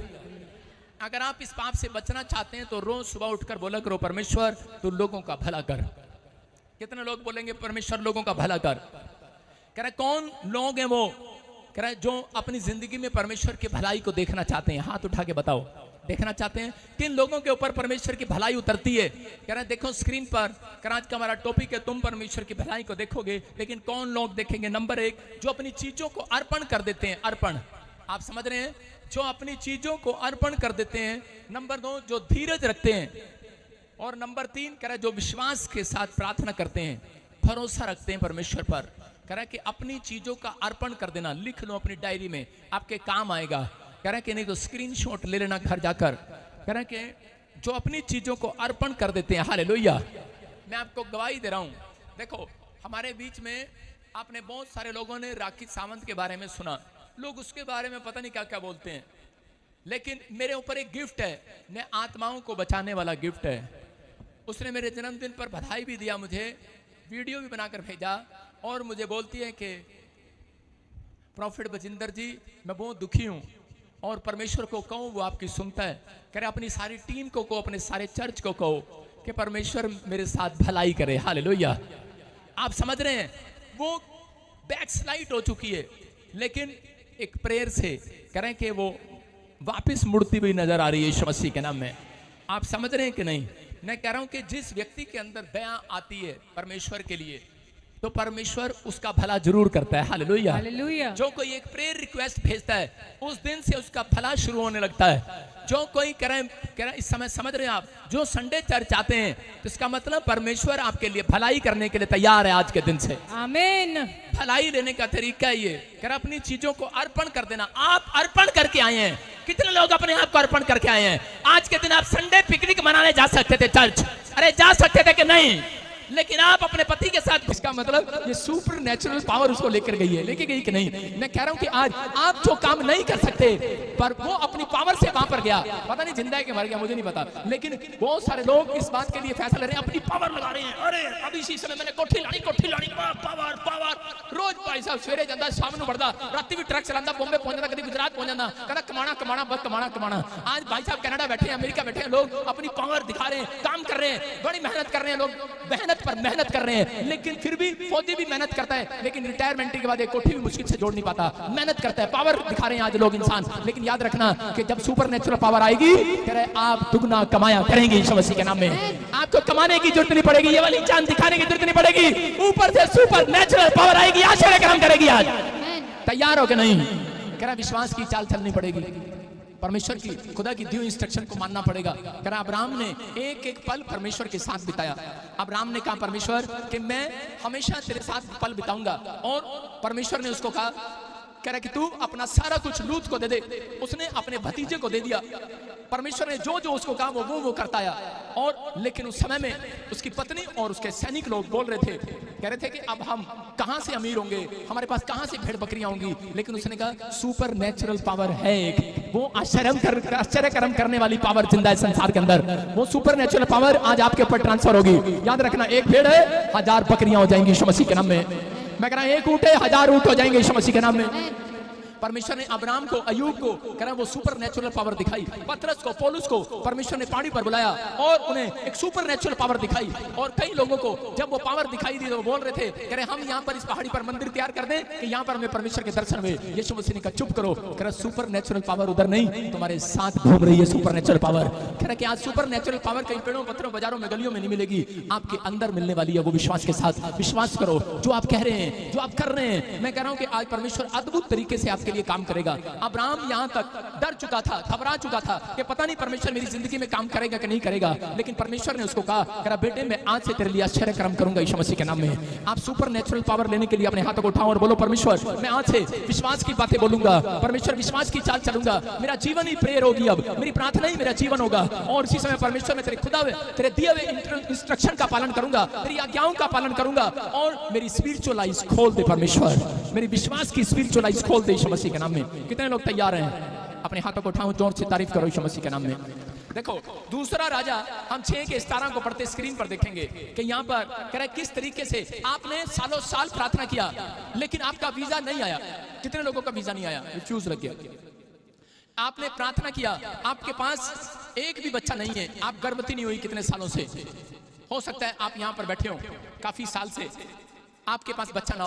अगर आप इस पाप से बचना चाहते हैं तो रोज सुबह उठकर बोला करो परमेश्वर तू लोगों का भला कर। कितने लोग बोलेंगे परमेश्वर लोगों का भला कर? कह रहे कौन लोग हैं वो, कह रहे जो अपनी जिंदगी में परमेश्वर की भलाई को देखना चाहते हैं? हाथ उठा के बताओ, देखना चाहते हैं किन लोगों के ऊपर परमेश्वर की भलाई उतरती है? कह रहे देखो स्क्रीन पर, कह रहे आज का हमारा टॉपिक है तुम परमेश्वर की भलाई को देखोगे, लेकिन कौन लोग देखेंगे? नंबर 1, जो अपनी चीजों को अर्पण कर देते हैं। अर्पण, आप समझ रहे हैं? जो अपनी चीजों को अर्पण कर देते हैं। नंबर 2, जो धीरज रखते हैं। और नंबर 3, कह रहे जो विश्वास के साथ प्रार्थना करते हैं, भरोसा रखते हैं परमेश्वर पर। कह रहे कि अपनी चीजों का अर्पण कर देना, लिख लो अपनी डायरी में, आपके काम आएगा। कह रहे कि नहीं तो स्क्रीनशॉट ले लेना घर जाकर। कह रहे कि जो अपनी चीजों को अर्पण कर देते हैं, हालेलुया। मैं आपको गवाही दे रहा हूं। देखो हमारे बीच में आपने बहुत सारे लोगों ने राखी सावंत के बारे में सुना, लोग उसके बारे में पता नहीं क्या क्या बोलते हैं, लेकिन मेरे ऊपर एक गिफ्ट है, मैं आत्माओं को बचाने वाला गिफ्ट है। उसने मेरे जन्मदिन पर बधाई भी दिया, मुझे वीडियो भी बनाकर भेजा और मुझे बोलती है कि प्रॉफिट बजिंदर जी मैं बहुत दुखी हूँ और परमेश्वर को कहो वो आपकी सुनता है। कह रहे अपनी सारी टीम को कहो, अपने सारे चर्च को कहो कि परमेश्वर मेरे साथ भलाई करे। हालेलुया। आप समझ रहे हैं, वो बैकस्लाइड हो चुकी है, लेकिन एक प्रेयर से कह रहे हैं कि वो वापस मुड़ती हुई नजर आ रही है यीशु मसीह के नाम में। आप समझ रहे हैं कि नहीं? मैं कह रहा हूं कि जिस व्यक्ति के अंदर दया आती है परमेश्वर के लिए, तो परमेश्वर उसका भला जरूर करता है। Hallelujah, hallelujah. जो कोई एक प्रेयर रिक्वेस्ट भेजता है, उस दिन से उसका भला शुरू होने लगता है। जो कोई कह रहा है इस समय, समझ रहे हैं आप, जो संडे चर्च आते हैं, तो इसका मतलब परमेश्वर आपके लिए भलाई करने के लिए तैयार है आज के दिन से। आमीन। भलाई लेने का तरीका ये, कह रहा अपनी चीजों को अर्पण कर देना। आप अर्पण करके आए हैं, कितने लोग अपने आप को अर्पण करके आए हैं? आज के दिन आप संडे पिकनिक मनाने जा सकते थे चर्च, अरे जा सकते थे कि नहीं? लेकिन आप अपने पति के साथ, इसका मतलब ये सुपर नेचुरल पावर उसको लेकर गई है, लेके गई कि नहीं? मैं कह रहा हूं कि आज आप जो काम नहीं कर सकते, पर वो अपनी पावर से वहां पर गया, पता नहीं जिंदा है कि मर गया मुझे नहीं पता, लेकिन बहुत सारे लोग इस बात के लिए फैसला ले रहे हैं, अपनी पावर लगा रहे हैं। अरे अभी इसी समय मैंने कोठी लानी पावर पावर, रोज भाई साहब सवेरे जाता, शाम ਨੂੰ ਵੜਦਾ, राती भी ट्रक चलाता, बॉम्बे पहुंच जाता, कभी गुजरात पहुंच जाता, कहता कमाना कमाना बस कमाना कमाना। आज भाई साहब कनाडा बैठे हैं, अमेरिका बैठे हैं, लोग अपनी पावर दिखा रहे हैं, काम कर रहे हैं, बड़ी मेहनत कर रहे हैं, लोग मेहनत कर रहे हैं, लेकिन फिर भी फौजी भी मेहनत करता है, लेकिन रिटायरमेंट के बाद एक कोठी भी मुश्किल से जोड़ नहीं पाता, मेहनत करता है, पावर दिखा रहे हैं आज लोग इंसान। लेकिन याद रखना कि जब सुपर नेचुरल पावर आएगी, कह रहे आप दुगना कमाया करेंगे यीशु मसीह के नाम में। आपको कमाने की जरूरत नहीं पड़ेगी, ये वाली चांद दिखाने की जरूरत नहीं पड़ेगी, ऊपर से सुपर नेचुरल पावर आएगी, आश्चर्य काम करेगी। आज तैयार हो कि नहीं? कह रहा विश्वास की चाल चलनी पड़ेगी, परमेश्वर की, खुदा की दी हुई इंस्ट्रक्शन को मानना पड़ेगा। कह रहा अब्राहम ने एक एक पल परमेश्वर के साथ बिताया। अब्राहम ने कहा परमेश्वर कि मैं हमेशा तेरे साथ पल बिताऊंगा, और परमेश्वर ने उसको कहा, कह रहा कि तू अपना सारा कुछ लूत को दे दे। उसने अपने भतीजे को दे दिया। परमेश्वर ने जो जो उसको कहा वो करता आया। और लेकिन उस समय में उसकी पत्नी और उसके सैनिक लोग बोल रहे थे, कह रहे थे कि अब हम कहां से अमीर होंगे, हमारे पास कहां से भेड़ बकरियां होंगी। लेकिन उसने कहा सुपर नेचुरल पावर है एक, वो आश्चर्य कर्म करने वाली पावर जिंदा है संसार के अंदर। वो सुपर नेचुरल पावर आज आपके ऊपर ट्रांसफर होगी। याद रखना, एक भेड़ है, 1000 बकरियां हो जाएंगी यीशु मसीह के नाम में। मैं कह रहा एक ऊंट है, 1000 ऊंट हो जाएंगे यीशु मसीह के नाम में। परमेश्वर ने अब्राहम को, अयूब को, कह रहा वो सुपर नेचुरल पावर दिखाई। पतरस को, पौलुस को परमेश्वर ने पहाड़ी पर बुलाया और उन्हें एक सुपर नेचुरल पावर दिखाई। और कई लोगों को जब वो पावर दिखाई दी तो वो बोल रहे थे, कह रहे हम यहाँ पर इस पहाड़ी पर मंदिर तैयार कर दें कि यहाँ पर हमें परमेश्वर के दर्शन हुए। यीशु मसीह ने कहा चुप करो, कह रहा सुपर नेचुरल पावर उधर नहीं, तुम्हारे साथ घूम रही है सुपर नेचुरल पावर। कह रहा कि आज सुपर नेचुरल पावर कहीं पेड़ों, पत्थरों, बाजारों में, गलियों में नहीं मिलेगी, आपके अंदर मिलने वाली है। वो विश्वास के साथ विश्वास करो, जो आप कह रहे हैं, जो आप कर रहे हैं। मैं कह रहा हूं कि आज परमेश्वर अद्भुत तरीके से आपके लिए काम करेगा। अब्राहम यहां तक डर चुका था, घबरा चुका था कि पता नहीं परमेश्वर मेरी जिंदगी में काम करेगा कि नहीं करेगा। लेकिन परमेश्वर ने उसको कहा, कहा बेटे मैं आज से तेरे लिए आश्चर्य कर्म करूंगा यीशु मसीह के नाम में। आप सुपर नेचुरल पावर लेने के लिए अपने हाथों को उठाओ और बोलो परमेश्वर मैं आज से विश्वास की बातें बोलूंगा, परमेश्वर विश्वास की चाल चलूंगा, मेरा जीवन ही प्रेयर होगी, अब मेरी प्रार्थना ही मेरा जीवन होगा। और इसी समय परमेश्वर मैं तेरे खुदा तेरे दिए हुए इंस्ट्रक्शन का पालन करूंगा, तेरी आज्ञाओं का पालन करूंगा, और मेरी स्पिरिचुअल आइज खोल दे परमेश्वर, मेरी विश्वास की स्पिरिचुअल आइज खोल दे यीशु मसीह के नाम में। कितने लोग तैयार हैं? अपने हाथों को उठाओ, जोर से तारीफ करो यीशु मसीह के नाम में। देखो दूसरा राजा, हम 6 के 17 को पढ़ते स्क्रीन पर देखेंगे कि यहाँ पर कह रहे किस तरीके से आपने सालों साल प्रार्थना किया लेकिन आपका वीजा नहीं आया। कितने लोगों का वीजा नहीं आया? रिफ्यूज लग गया। आपने प्रार्थना किया, आपके पास एक भी बच्चा नहीं है, आप गर्भवती नहीं हुई कितने सालों से, हो सकता है आप यहाँ पर बैठे हो काफी साल से, आपके पास बच्चा ना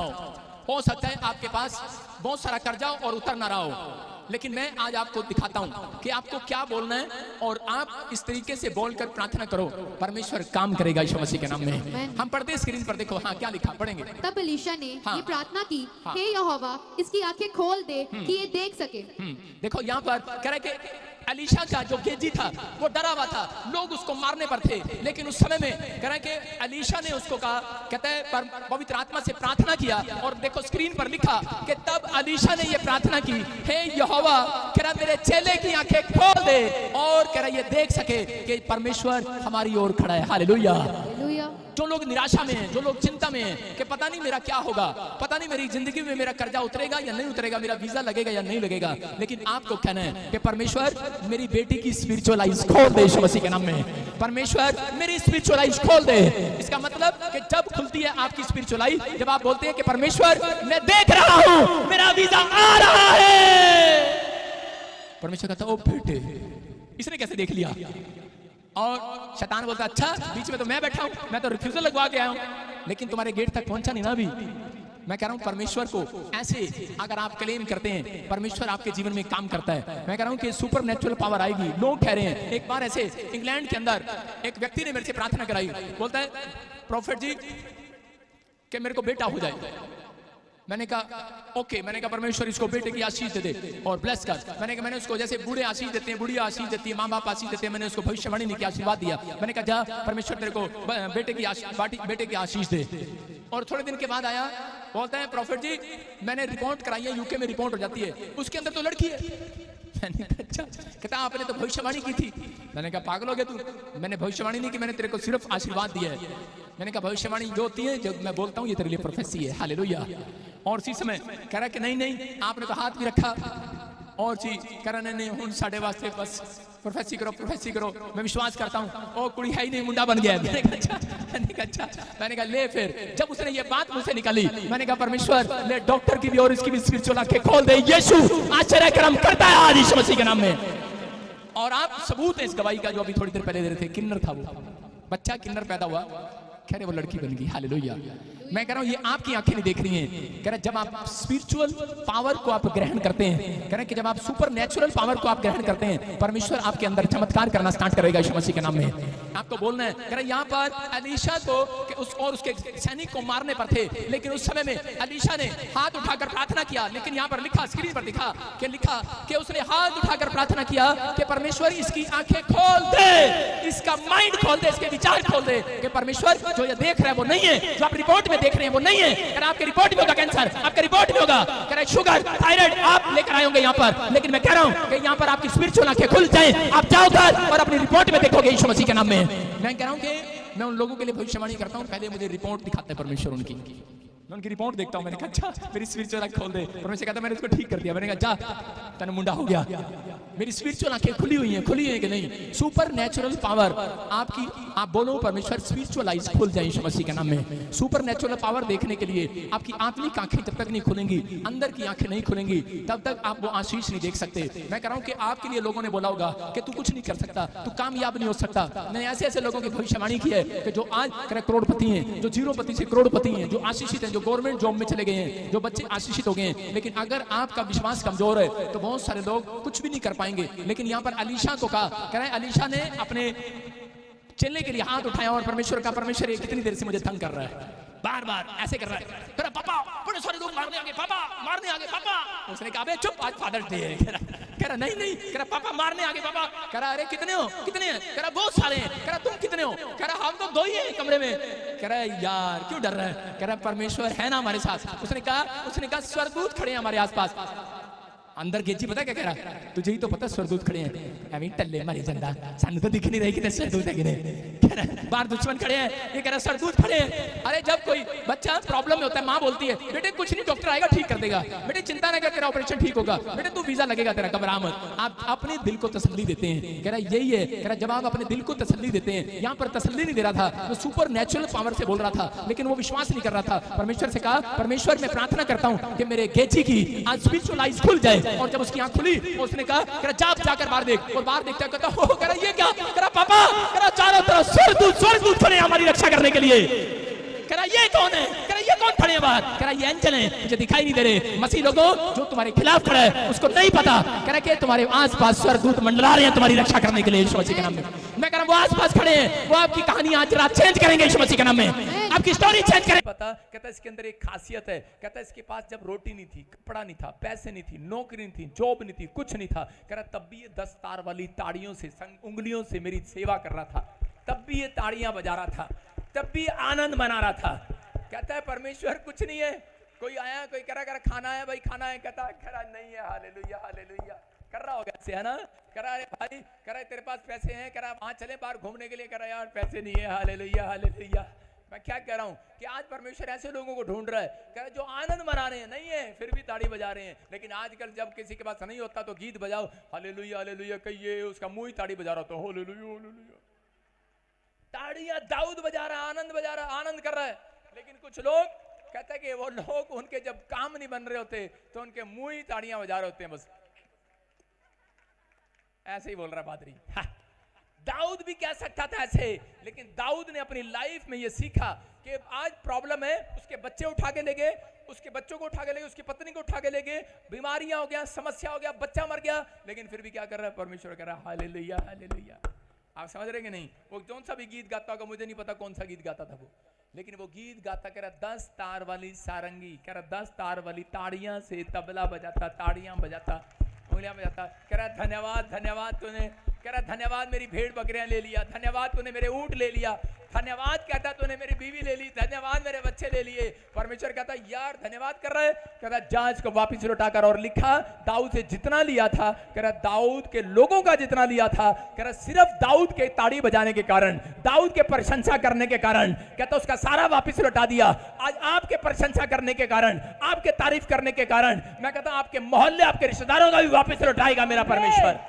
हो सकता है आपके पास बहुत सारा कर्जा और उतर ना रहा हो, लेकिन मैं आज आपको दिखाता हूं कि आपको क्या बोलना है और आप इस तरीके से बोलकर प्रार्थना करो, परमेश्वर काम करेगा यीशु मसीह के नाम में। हम पढ़ते स्क्रीन पर देखो, हाँ क्या लिखा, पढ़ेंगे। तब एलीशा ने हाँ। ये प्रार्थना की, हाँ। हे यहोवा इसकी आंखें खोल दे कि ये देख सके। देखो यहाँ पर कह रहे कि एलीशा का जो गेजी था वो डरा हुआ था, लोग उसको मारने पर थे, लेकिन उस समय में कह रहे कि एलीशा ने उसको कहा, कहते हैं पवित्र आत्मा से प्रार्थना किया, और देखो स्क्रीन पर लिखा कि तब एलीशा ने ये प्रार्थना की, हे यहोवा कह रहा मेरे चेले की आंखें खोल दे और कह रहा ये देख सके कि परमेश्वर हमारी ओर खड़ा है। हालेलुया। हालेलुया। जो लोग निराशा में हैं, जो लोग चिंता में हैं कि पता नहीं मेरा क्या होगा, पता नहीं मेरी जिंदगी में मेरा कर्जा उतरेगा या नहीं उतरेगा, मेरा वीजा लगेगा या नहीं लगेगा, लेकिन आपको कहना है कि परमेश्वर मेरी बेटी की स्पिरिचुअल आइज खोल दे यीशु मसीह के नाम में। परमेश्वर मेरी स्पिरिचुअल आइज खोल दे। इसका मतलब कि जब खुलती है आपकी स्पिरिचुअल आइज, जब आप बोलते हैं कि परमेश्वर मैं देख रहा हूं, मेरा वीजा आ रहा है, परमेश्वर कहता ओ बेटे इसने कैसे देख लिया, और शैतान बोलता अच्छा बीच में तो मैं बैठा हूं, मैं तो रिफ्यूजल लगवा के आया हूं, लेकिन तुम्हारे गेट तक पहुंचा नहीं ना अभी। मैं कह रहा हूं परमेश्वर को ऐसे अगर आप क्लेम करते हैं, परमेश्वर आपके जीवन में काम करता है। मैं कह रहा हूं कि सुपर नेचुरल पावर आएगी। लोग कह रहे हैं, एक बार ऐसे इंग्लैंड के अंदर एक व्यक्ति ने मेरे से प्रार्थना कराई, बोलता है प्रॉफिट जी कि मेरे को बेटा हो जाए। मैंने कहा ओके, मैंने कहा परमेश्वर इसको बेटे की आशीष दे दे और ब्लेस कर। मैंने उसको जैसे बूढ़े आशीष देते हैं, बुढ़िया आशीष देती है, माँ बाप आशीष देते हैं, मैंने उसको भविष्यवाणी ने आशीर्वाद दिया। मैंने कहा जा परमेश्वर तेरे को बेटे की आशीष दे। और थोड़े दिन के बाद आया, बोलता है प्रॉफिट जी मैंने रिपोर्ट कराई है, यूके में रिपोर्ट हो जाती है, उसके अंदर तो लड़की है। मैंने कहा अच्छा, कहता आपने तो भविष्यवाणी की थी। मैंने कहा पागल हो गया तू, मैंने भविष्यवाणी नहीं की, मैंने तेरे को सिर्फ आशीर्वाद दिया है। मैंने कहा भविष्यवाणी जो होती है, जो मैं बोलता हूँ ये तेरे लिए प्रोफेसी है। हालेलुया। और इसी समय कह रहा कि नहीं आपने तो हाथ भी रखा और चीज कह रहा नहीं हूं साढ़े वास्ते बस प्रोफेसी करो, मैं विश्वास करता हूँ। ओ कुड़ी है ही नहीं, मुंडा बन गया। मैंने कहा अच्छा, मैंने कहा ले फिर। जब उसने ये बात मुझसे निकाली, मैंने कहा परमेश्वर ले डॉक्टर की भी और इसकी भी स्पिरिचुअल आंखें खोल दे। यीशु आश्चर्य कर्म करता है आज यीशु मसीह के नाम में। और आप सबूत है इस गवाही का जो अभी थोड़ी देर पहले दे रहे थे। किन्नर था वो बच्चा, किन्नर पैदा हुआ, कह रहे वो लड़की बन गई। हालेलुया। मैं कह रहा हूं ये आपकी आंखें नहीं देख रही हैं। कह रहे जब आप स्पिरिचुअल पावर को आप ग्रहण करते हैं, कह रहे कि जब आप सुपर नेचुरल पावर को आप ग्रहण करते हैं, परमेश्वर आपके अंदर चमत्कार करना स्टार्ट करेगा यीशु मसीह के नाम में। आपको बोलना है। कह रहे यहाँ पर एलीशा को और उसके सैनिक को मारने पर थे, लेकिन उस समय में एलीशा ने हाथ उठाकर प्रार्थना किया। लेकिन यहाँ पर लिखा, स्क्रीन पर लिखा कि उसने हाथ उठाकर प्रार्थना किया कि परमेश्वर इसकी आंखें खोल दे, इसका माइंड खोल दे, इसके विचार खोल दे कि परमेश्वर जो ये देख रहा है वो नहीं है, जो आप रिपोर्ट में देख रहे हैं वो नहीं है। अगर आपके रिपोर्ट में होगा कैंसर, आपके रिपोर्ट में होगा शुगर, थायराइड आप लेकर आए होंगे यहाँ पर, लेकिन मैं कह रहा हूँ कि यहाँ पर आपकी स्पिरिचुअल आंखें खुल जाएं, आप जाओ घर और अपनी रिपोर्ट में देखोगे यीशु मसीह के नाम में। मैं कह रहा हूँ कि मैं उन लोगों के लिए भविष्यवाणी करता हूँ, पहले मुझे रिपोर्ट दिखाता है परमेश्वर उनकी, मैं उनकी रिपोर्ट देखता हूँ। मैंने कहा अच्छा मेरी स्पिरिचुअल आंख खोल दे। परमेश्वर कहता मैंने उसको ठीक कर दिया। मैंने कहा जा तेरा मुंडा हो गया। मेरी स्पिरिचुअल आंखें खुली हुई हैं कि नहीं? सुपर नेचुरल पावर आपकी, आप बोलो परमेश्वर स्पिरिचुअल आइज खुल जाए यीशु मसीह के नाम में। सुपर नेचुरल पावर देखने के लिए आपकी आत्मिक आंखें जब तक नहीं खुलेंगी, अंदर की आंखें नहीं खुलेंगी, तब तक आप वो आशीष नहीं देख सकते। मैं कह रहा हूँ कि आपके लिए लोगों ने बोला होगा कि तू कुछ नहीं कर सकता, तू कामयाब नहीं हो सकता। मैंने ऐसे ऐसे लोगों की भविष्यवाणी की है कि जो आज करोड़पति हैं, जो जीरोपति से करोड़पति हैं, जो आशीषित हैं, जो गवर्नमेंट जॉब में चले गए हैं, जो बच्चे आशीषित हो गए हैं। लेकिन अगर आपका विश्वास कमजोर है तो बहुत सारे लोग कुछ भी नहीं कर पाएंगे। लेकिन यहाँ पर एलीशा को कहा, कह रहे एलीशा ने अपने चलने के लिए हाथ उठाया और परमेश्वर का, परमेश्वर ये कितनी देर से मुझे तंग कर रहा है, बार बार ऐसे कर रहा है। कह रहा पापा बड़े सारे लोग मारने आगे, पापा मारने आगे पापा। उसने कहा चुप, आज फादर्स डे है। कह रहा नहीं, कह रहा पापा मारने आगे पापा। कह रहा अरे कितने हो, कितने हैं? कह रहा बहुत सारे हैं। कह रहा तुम कितने हो? कह रहा हम तो दो ही हैं कमरे में। कह रहा यार क्यों डर रहा है? कह रहा परमेश्वर है ना हमारे साथ। उसने कहा स्वर्गदूत खड़े हैं हमारे आसपास। अंदर गेजी पता क्या कह रहा, तुझे ही तो पता स्वर्गदूत खड़े हैं। अभी टल्ले मारी जंदा सानू तो दिख नहीं रही कि स्वर्गदूत है कि नहीं। कह रहा बाहर दुश्मन खड़े हैं, ये कह रहा स्वर्गदूत खड़े हैं। अरे जब कोई बच्चा प्रॉब्लम में होता है, माँ बोलती है बेटे कुछ नहीं, डॉक्टर आएगा ठीक कर देगा, बेटे चिंता ना कर तेरा ऑपरेशन ठीक होगा, बेटे तू वीजा लगेगा तेरा, घबरा मत। आप अपने दिल को तसल्ली देते हैं। कह रहा यही है। कह रहा जब आप अपने दिल को तसल्ली देते हैं, यहाँ पर तसल्ली नहीं दे रहा था, वो सुपर नेचुरल पावर से बोल रहा था, लेकिन वो विश्वास नहीं कर रहा था। परमेश्वर से कहा, परमेश्वर मैं प्रार्थना करता हूँ कि मेरे गेची की आज स्पिरिचुअल आइज खुल जाए, जाए। और जब उसकी आंख खुली उसने कहा जा जाकर बाहर देख, और बाहर देखता कहता हो कह रहा ये क्या, कह रहा पापा, कह रहा चारों तरफ स्वर्गदूत खड़े हमारी रक्षा करने के लिए। कह रहा ये कौन है, कह रहा ये कौन खड़े हैं बाहर, कह रहा ये एंजल हैं, मुझे दिखाई नहीं दे रहे। मसीह लोगों जो तुम्हारे खिलाफ खड़ा है उसको नहीं पता, कह रहा कि तुम्हारे आसपास स्वर्गदूत मंडरा रहे हैं तुम्हारी रक्षा करने के लिए यीशु मसीह के नाम में। मैं कह रहा हूं वो आसपास खड़े हैं, वो आपकी कहानी आज रात चेंज करेंगे यीशु मसीह के नाम में, आपकी स्टोरी चेंज करेंगे। पता, कहता इसके अंदर एक खासियत है, कहता इसके पास जब रोटी नहीं थी, कपड़ा नहीं था, पैसे नहीं थी, नौकरी नहीं थी, जॉब नहीं थी, कुछ नहीं था, कह रहा तब भी ये 10 तार वाली ताड़ियों से उंगलियों से मेरी सेवा कर रहा था, तब भी ये ताड़ियां बजा रहा था, तब भी आनंद मना रहा था। कहता है परमेश्वर कुछ नहीं है, कोई आया कोई कह रहा खाना है भाई खाना है, कहता नहीं है, हालेलुया हालेलुया कर रहा होगा ऐसे, है ना, कह रहा है भाई, कह रहा है तेरे पास पैसे हैं, कह रहा वहां चले बाहर घूमने के लिए, कह रहा यार पैसे नहीं है, हालेलुया हालेलुया। मैं क्या कह रहा हूं कि आज परमेश्वर ऐसे लोगों को ढूंढ रहा है, कह रहा जो आनंद मना रहे हैं, नहीं है फिर भी ताड़ी बजा रहे हैं। लेकिन आजकल जब किसी के पास नहीं होता तो गीत बजाओ हालेलुया हालेलुया, कहिए उसका मुंह ही ताड़ी बजा रहा होता, हालेलुया हालेलुया, ताड़ियां दाऊद बजा रहा, आनंद बजा रहा, आनंद कर रहा है। लेकिन कुछ लोग कहते हैं कि वो लोग उनके जब काम नहीं बन रहे होते तो उनके मुंह ही ताड़ियां बजा रहे होते हैं, बस ऐसे ही बोल रहा पादरी। दाऊद भी कह सकता था ऐसे, लेकिन दाऊद ने अपनी लाइफ में ये सीखा कि आज प्रॉब्लम है, उसके बच्चे उठा के ले गए, उसके बच्चों को उठा के ले गए, उसकी पत्नी को उठा के ले गए, बीमारियां हो गया, समस्या हो गया, बच्चा मर गया, लेकिन फिर भी क्या कर रहा है परमेश्वर, कह रहा है हालेलुया हालेलुया। आप समझ रहे कि नहीं, वो कौन सा भी गीत गाता होगा, मुझे नहीं पता कौन सा गीत गाता था वो, लेकिन वो गीत गाता, कह रहा 10 तार वाली सारंगी, कह रहा 10 तार वाली ताड़ियां से तबला बजाता, ताड़ियां बजाता, उंगलियां बजाता, कह रहा धन्यवाद धन्यवाद तूने, कह रहा धन्यवाद मेरी भेड़ बकरियां ले लिया, धन्यवाद तूने मेरे ऊंट ले लिया, धन्यवाद कहता तूने मेरी बीवी ले ली, धन्यवाद मेरे बच्चे ले लिए। परमेश्वर कहता यार धन्यवाद कर रहा है, कहता जांच को वापस लौटाकर, और लिखा दाऊद से जितना लिया था, कह रहा दाऊद के लोगों का जितना लिया था, कह रहा सिर्फ दाऊद के ताड़ी बजाने के कारण, दाऊद के प्रशंसा करने के कारण, कहता उसका सारा वापस लौटा दिया। आज आपके प्रशंसा करने के कारण, आपके तारीफ करने के कारण, मैं कहता आपके मोहल्ले, आपके रिश्तेदारों का भी वापस लौटाएगा मेरा परमेश्वर,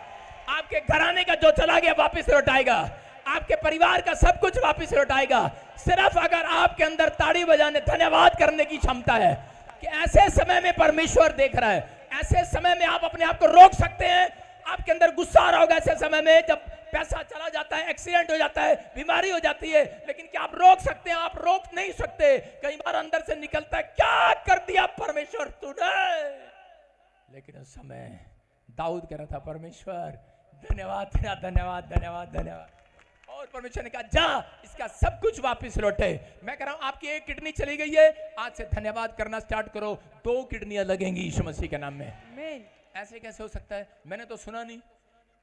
आपके घराने का जो चला गया वापस लौटाएगा, आपके परिवार का सब कुछ वापस लौटाएगा, सिर्फ अगर आपके अंदर ताड़ी बजाने, धन्यवाद करने की क्षमता है। कि ऐसे समय में परमेश्वर देख रहा है, ऐसे समय में आप अपने आप को रोक सकते हैं। आपके अंदर गुस्सा आ रहा होगा ऐसे समय में, जब पैसा चला जाता है, एक्सीडेंट हो जाता है, बीमारी हो जाती है, लेकिन क्या आप रोक सकते हैं? आप रोक नहीं सकते। कई बार अंदर से निकलता है क्या कर दिया परमेश्वर तूने, लेकिन उस समय दाऊद कह रहा था परमेश्वर धन्यवाद तेरा, धन्यवाद धन्यवाद धन्यवाद। और परमेश्वर ने कहा जा इसका सब कुछ वापस लौटे। मैं कह रहा हूं आपकी एक किडनी चली गई है, आज से धन्यवाद करना स्टार्ट करो, 2 किडनियां लगेंगी यीशु मसीह के नाम में। ऐसे कैसे हो सकता है? मैंने तो सुना नहीं,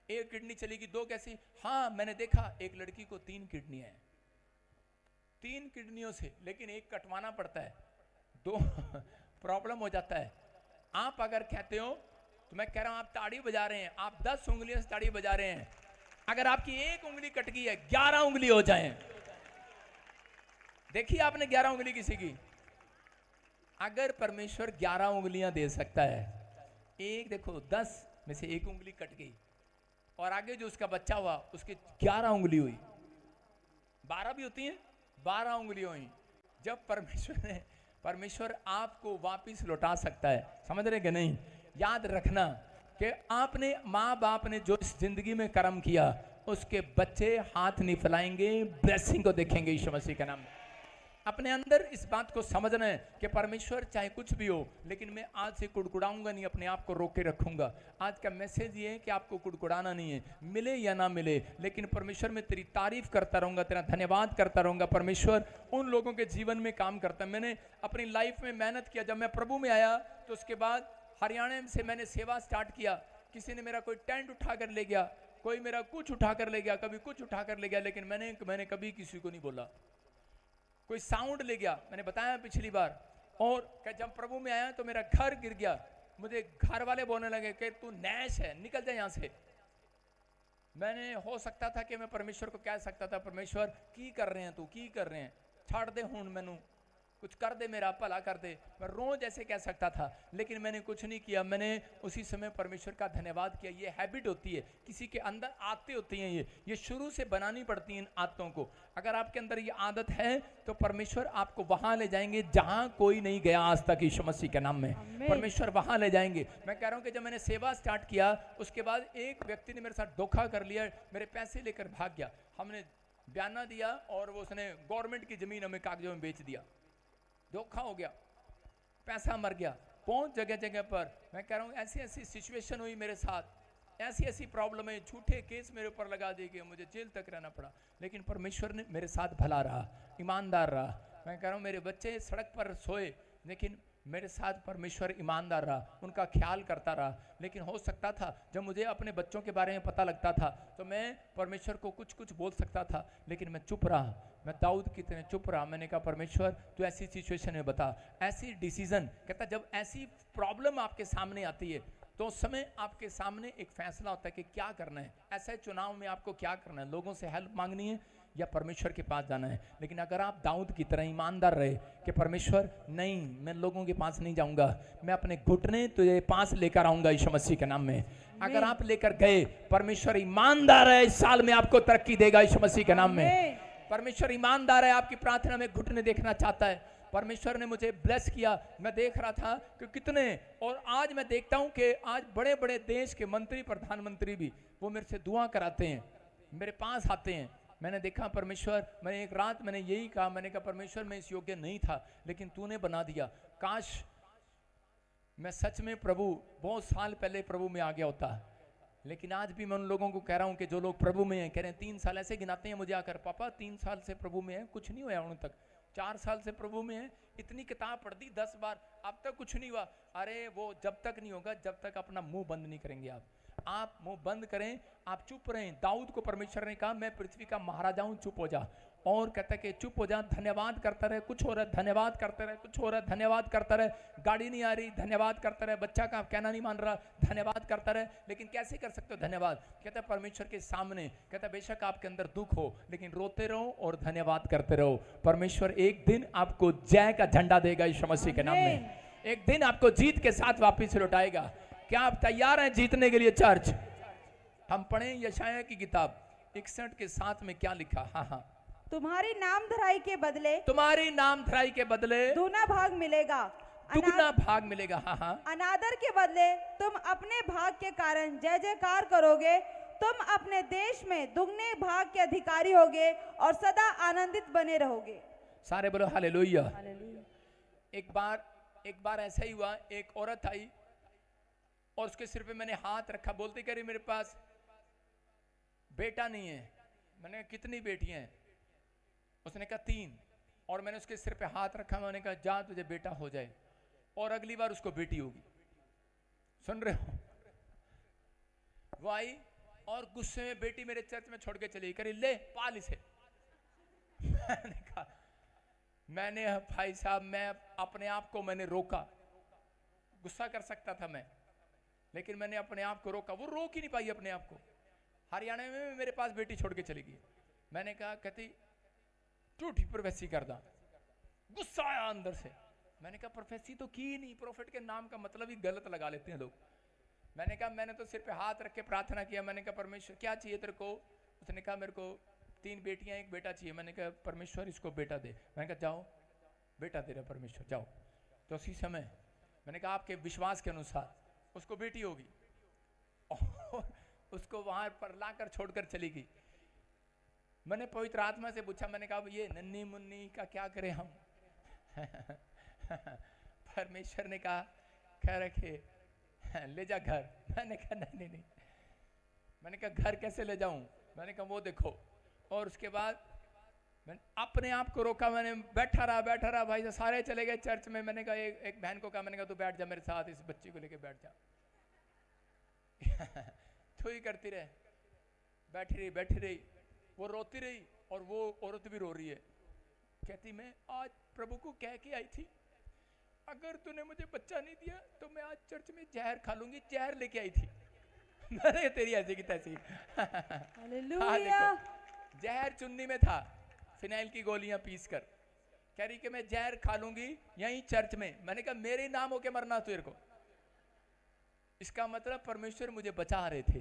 एक किडनी चलेगी 2 कैसी? हाँ मैंने देखा एक लड़की को 3 किडनियां हैं, 3 किडनियों से, लेकिन एक कटवाना पड़ता है, 2 प्रॉब्लम हो जाता है। आप अगर कहते हो तो मैं कह रहा हूं आप ताड़ी बजा रहे हैं, आप 10 उंगलियों से ताड़ी बजा रहे हैं, अगर आपकी एक उंगली कट गई है 11 उंगली हो जाएं। देखिए आपने 11 उंगली किसी की, अगर परमेश्वर 11 उंगलियां दे सकता है, एक देखो 10 में से एक उंगली कट गई और आगे जो उसका बच्चा हुआ उसकी 11 उंगली हुई, 12 भी होती हैं, 12 उंगली हुई। जब परमेश्वर आपको वापिस लौटा सकता है, समझ रहे कि नहीं? याद रखना कि आपने, माँ बाप ने जो इस जिंदगी में कर्म किया, उसके बच्चे हाथ नहीं फैलाएंगे, ब्लेसिंग को देखेंगे यीशु मसीह के नाम में। अपने अंदर इस बात को समझना है कि परमेश्वर चाहे कुछ भी हो, लेकिन मैं आज से कुड़कुड़ाऊंगा नहीं, अपने आप को रोक के रखूंगा। आज का मैसेज ये है कि आपको कुड़कुड़ाना नहीं है, मिले या ना मिले, लेकिन परमेश्वर मैं तेरी तारीफ करता रहूंगा, तेरा धन्यवाद करता रहूंगा। परमेश्वर उन लोगों के जीवन में काम करता है। मैंने अपनी लाइफ में मेहनत किया, जब मैं प्रभु में आया तो उसके बाद हरियाणा से मैंने सेवा स्टार्ट किया। किसी ने मेरा कोई टेंट उठा कर ले गया, कोई मेरा कुछ उठा कर ले गया, कभी कुछ उठा कर ले गया, लेकिन मैंने कभी किसी को नहीं बोला। कोई साउंड ले गया, मैंने बताया पिछली बार, और जब प्रभु में आया तो मेरा घर गिर गया, मुझे घर वाले बोलने लगे कि तू नैश है, निकल जाए यहां से। मैंने हो सकता था कि मैं परमेश्वर को कह सकता था, परमेश्वर की कर रहे हैं, तू की कर रहे हैं, छाड़ दे हूं मैनू, कुछ कर दे, मेरा भला कर दे। मैं रोज ऐसे कह सकता था, लेकिन मैंने कुछ नहीं किया। मैंने उसी समय परमेश्वर का धन्यवाद किया। ये हैबिट होती है, किसी के अंदर आदतें होती हैं, ये शुरू से बनानी पड़ती हैं इन आदतों को। अगर आपके अंदर ये आदत है तो परमेश्वर आपको वहां ले जाएंगे जहां कोई नहीं गया आज तक, यीशु मसीह के नाम में परमेश्वर वहां ले जाएंगे। मैं कह रहा हूं कि जब मैंने सेवा स्टार्ट किया, उसके बाद एक व्यक्ति ने मेरे साथ धोखा कर लिया, मेरे पैसे लेकर भाग गया। हमने बयाना दिया और वो उसने गवर्नमेंट की जमीन हमें कागजों में बेच दिया। धोखा हो गया, पैसा मर गया। पहुंच जगह जगह पर मैं कह रहा हूं ऐसी ऐसी सिचुएशन हुई मेरे साथ, ऐसी ऐसी प्रॉब्लम है, झूठे केस मेरे ऊपर लगा दिए गए, मुझे जेल तक रहना पड़ा। लेकिन परमेश्वर ने मेरे साथ भला रहा, ईमानदार रहा। मैं कह रहा हूं मेरे बच्चे सड़क पर सोए, लेकिन मेरे साथ परमेश्वर ईमानदार रहा, उनका ख्याल करता रहा। लेकिन हो सकता था जब मुझे अपने बच्चों के बारे में पता लगता था तो मैं परमेश्वर को कुछ कुछ बोल सकता था, लेकिन मैं चुप रहा। मैं दाऊद की तरह चुप रहा। मैंने कहा परमेश्वर तू ऐसी सिचुएशन में बता, ऐसी डिसीजन। कहता जब ऐसी प्रॉब्लम आपके सामने आती है तो उस समय आपके सामने एक फैसला होता है कि क्या करना है। ऐसे चुनाव में आपको क्या करना है, लोगों से हेल्प मांगनी है या परमेश्वर के पास जाना है। लेकिन अगर आप दाऊद की तरह ईमानदार रहे कि परमेश्वर नहीं, मैं लोगों के पास नहीं जाऊंगा, मैं अपने घुटने तुझे पास लेकर आऊंगा यीशु मसीह के नाम में। अगर आप लेकर गए, परमेश्वर ईमानदार है, इस साल में आपको तरक्की देगा यीशु मसीह के नाम में। परमेश्वर ईमानदार है, आपकी प्रार्थना में घुटने देखना चाहता है। परमेश्वर ने मुझे ब्लेस किया। मैं देख रहा था कि कितने, और आज मैं देखता हूं कि आज बड़े बड़े देश के मंत्री, प्रधानमंत्री भी वो मेरे से दुआ कराते हैं, मेरे पास आते हैं। मैंने देखा परमेश्वर, मैंने एक रात मैंने यही कहा, मैंने कहा परमेश्वर मैं इस योग्य नहीं था, लेकिन तूने बना दिया। काश मैं सच में प्रभु बहुत साल पहले प्रभु में आ गया होता। लेकिन आज भी मैं उन लोगों को कह रहा हूं कि जो लोग प्रभु में हैं, कह रहे हैं 3 साल ऐसे गिनाते हैं मुझे आकर, पापा 3 साल से प्रभु में है, कुछ नहीं हुआ उन तक। 4 साल से प्रभु में है, इतनी किताब पढ़ दी 10 बार, अब तक कुछ नहीं हुआ। अरे वो जब तक नहीं होगा जब तक अपना मुंह बंद नहीं करेंगे आप मुंह बंद करें, आप चुप रहें। दाऊद को परमेश्वर ने कहा मैं पृथ्वी का महाराजा हूं, चुप हो जा। और कहता है कि चुप हो जा, धन्यवाद करता रहे, कुछ हो रहा है धन्यवाद करते रहे, कुछ हो रहा है धन्यवाद करता रहे, गाड़ी नहीं आ रही धन्यवाद करता रहे, बच्चा का कहना नहीं मान रहा धन्यवाद करता रहे। लेकिन कैसे कर सकते हो धन्यवाद? कहता है परमेश्वर के सामने, कहता है बेशक आपके अंदर दुख हो लेकिन रोते रहो और धन्यवाद करते रहो। परमेश्वर एक दिन आपको जय का झंडा देगा यीशु मसीह के नाम में। एक दिन आपको जीत के साथ वापिस लौटाएगा। क्या आप तैयार हैं जीतने के लिए चर्च? हम पढ़ें यशायाह की किताब 61 के 7 में क्या लिखा? हाँ, तुम्हारी नामधराई के बदले, तुम्हारी नामधराई के बदले दूना भाग मिलेगा, दुगना भाग मिलेगा। हाँ, अनादर के बदले तुम अपने भाग के कारण जय जयकार करोगे। तुम अपने देश में दुगने भाग के अधिकारी होगे और सदा आनंदित बने रहोगे। सारे बोलो हालेलुया। एक बार ऐसा ही हुआ, एक औरत आई और उसके सिर पे मैंने हाथ रखा, बोलती कह रही मेरे पास बेटा नहीं है। मैंने कहा कितनी बेटियां हैं? उसने कहा 3। और मैंने उसके सिर पे हाथ रखा, मैंने कहा जा तुझे बेटा हो जाए और अगली बार उसको बेटी होगी। सुन रहे हो? वो आई और गुस्से में बेटी मेरे चर्च में छोड़ के चली, करी ले पाल इसे। मैंने भाई साहब, मैं अपने आप को मैंने रोका। गुस्सा कर सकता था मैं, लेकिन मैंने अपने आप को रोका। वो रोक ही नहीं पाई अपने आप को। हरियाणा में मेरे पास बेटी छोड़ के चली गई। मैंने कहा कहती झूठी प्रोफेसी कर दा। गुस्सा आया अंदर से। मैंने कहा प्रोफेसी तो की नहीं, प्रोफेट के नाम का मतलब ही गलत लगा लेते हैं लोग। मैंने कहा मैंने तो सिर पे हाथ रख के प्रार्थना किया। मैंने कहा परमेश्वर क्या चाहिए तेरे को? उसने कहा मेरे को 3 बेटियां 1 बेटा चाहिए। मैंने कहा परमेश्वर इसको बेटा दे। मैंने कहा जाओ बेटा दे रहा परमेश्वर, जाओ। तो उसी समय मैंने कहा आपके विश्वास के अनुसार उसको बेटी होगी। और उसको वहां पर लाकर छोड़कर चली गई। मैंने पवित्र आत्मा से पूछा, मैंने कहा ये नन्ही मुन्नी का क्या करें हम? परमेश्वर ने कहा कह रखे ले जा घर। मैंने कहा नहीं। मैंने कहा घर कैसे ले जाऊं? मैंने कहा वो देखो। और उसके बाद मैंने अपने आप को रोका। मैंने बैठा रहा भाई साहब, सारे चले गए चर्च में। मैंने कहा एक बहन को कहा, मैंने कहा तू बैठ जा मेरे साथ, इस बच्ची को लेके बैठ जा। तो ही करती रहे, बैठी रही। वो रोती रही और वो औरत भी रो रही है। कहती मैं आज प्रभु को कह के आई थी अगर तूने मुझे बच्चा नहीं दिया तो मैं आज चर्च में जहर खा लूंगी। जहर लेके आई थी। मैंने तेरी ऐसी की तैसी। हालेलुया। जहर चुन्नी में था, फिनाइल की गोलियां पीस कर। कह रही कि मैं जहर खा लूंगी यहीं चर्च में। मैंने कहा मेरे नाम होके मरना तेरे को। इसका मतलब परमेश्वर मुझे बचा रहे थे।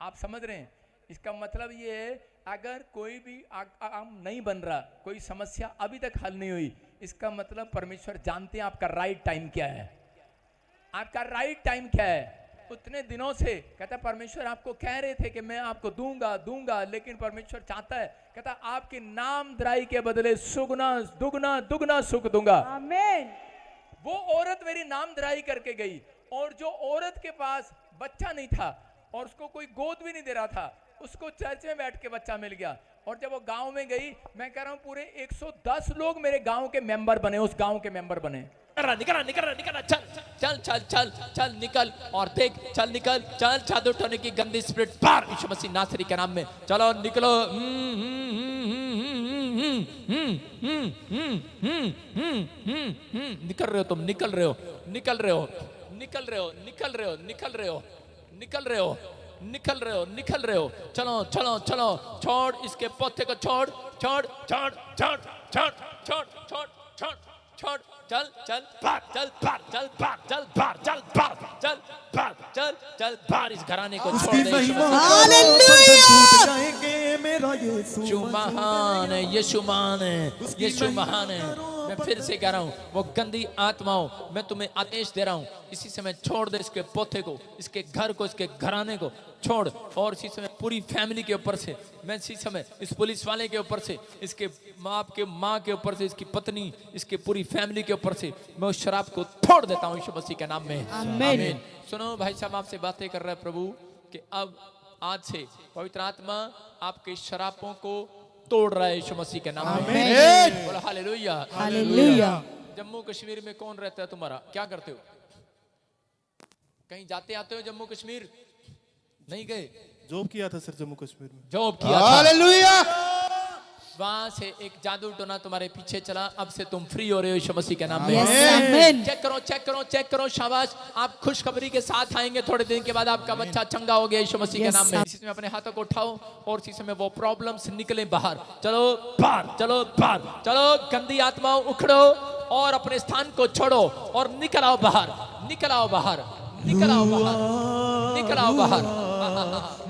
आप समझ रहे हैं? इसका मतलब ये है अगर कोई भी काम नहीं बन रहा, कोई समस्या अभी तक हल नहीं हुई, इसका मतलब परमेश्वर जानते हैं आपका राइट टाइम क्या है। आपका राइट टाइम क्या है? उतने दिनों से कहता परमेश्वर आपको कह रहे थे कि मैं आपको दूंगा दूंगा, लेकिन परमेश्वर चाहता है, कहता आपकी नामधराई के बदले सुगुना दुगना दुगना सुख दूंगा। आमीन। वो औरत मेरी नामधराई करके गई, और जो औरत के पास बच्चा नहीं था और उसको कोई गोद भी नहीं दे रहा था, उसको चर्च में बैठ के बच्चा मिल गया। और जब वो गांव में गई, मैं कह रहा हूं पूरे 110 लोग मेरे गांव के मेंबर बने, उस गांव के मेंबर बने। निकल चल चल चल चल निकल और देख, चल निकल, चल जादू टोने की गंदी स्पिरिट बाहर यीशु मसीह नासरी के नाम में। चलो निकलो। निकल रहे हो तुम, निकल रहे हो, निकल रहे हो, निकल रहे हो, निकल रहे हो, निकल रहे हो, निकल रहे हो, निकल रहे हो, निकल रहे हो। चलो चलो चलो, छोड़ इसके पोते को, छोड़ छोड़ छोड़ छोड़ छोड़ छोड़ छोड़ छोड़ छोड़, चल चल बाहर, चल बाहर, चल बाहर, चल बाहर, चल बाहर, चल बाहर, चल चल बाहर। इस घराने को छोड़ दे। यीशु महान है, यीशु महान है, यीशु महान है। मैं फिर से कह रहा हूँ, वो गंदी आत्माओं, मैं तुम्हें आदेश दे रहा हूँ, इसी समय छोड़ दे इसके पोते को, इसके घर को, इसके घराने को छोड़। और इसी समय पूरी फैमिली के ऊपर से, मैं इसी समय इस पुलिस वाले के ऊपर से, इसके माँ के ऊपर से, इसकी पत्नी, इसके पूरी फैमिली के ऊपर से मैं उस शराब को छोड़ देता हूँ यीशु मसीह के नाम में। आमीन। सुनो भाई साहब, आपसे बातें कर रहे हैं प्रभु कि अब आज से पवित्र आत्मा आपके शराबों को तोड़ रहा है यीशु मसीह के नाम में। बोलो हालेलुया, हालेलुया। जम्मू कश्मीर में कौन रहता है तुम्हारा? क्या करते हो? कहीं जाते आते हो जम्मू कश्मीर? नहीं गए? जॉब किया था सर जम्मू कश्मीर में। जॉब किया था। हालेलुया। वहां से एक जादू टोना तुम्हारे पीछे चला, अब से तुम फ्री हो रहे हो यीशु मसीह के नाम में। चेक करो, चेक करो, चेक करो, शाबाश। आप खुशखबरी के साथ आएंगे, थोड़े दिन के बाद आपका बच्चा चंगा हो गया यीशु मसीह के नाम में। इसी में अपने हाथों को उठाओ और इसी समय वो प्रॉब्लम्स निकले बाहर। चलो बाहर, चलो बाहर, चलो गंदी आत्माओं उखड़ो और अपने स्थान को छोड़ो और निकल आओ बाहर, निकल आओ बाहर, निकल आओ बाहर, निकल आओ बाहर।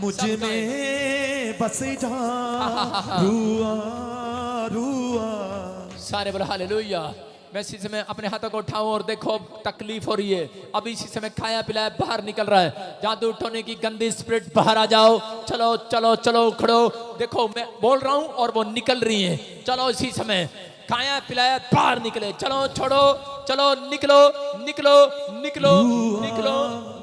मुझे में बस जा रुआ रुआ। सारे बोलो हालेलुया। मैं इसी समय अपने हाथों को उठाऊं और देखो तकलीफ हो रही है, अभी इसी समय खाया पिलाया बाहर निकल रहा है, जादू उठाने की गंदी स्पिरिट बाहर आ जाओ। चलो चलो चलो उखड़ो, देखो मैं बोल रहा हूं और वो निकल रही है। चलो इसी समय खाया पिलाया बाहर निकले, चलो छोड़ो, चलो निकलो निकलो निकलो निकलो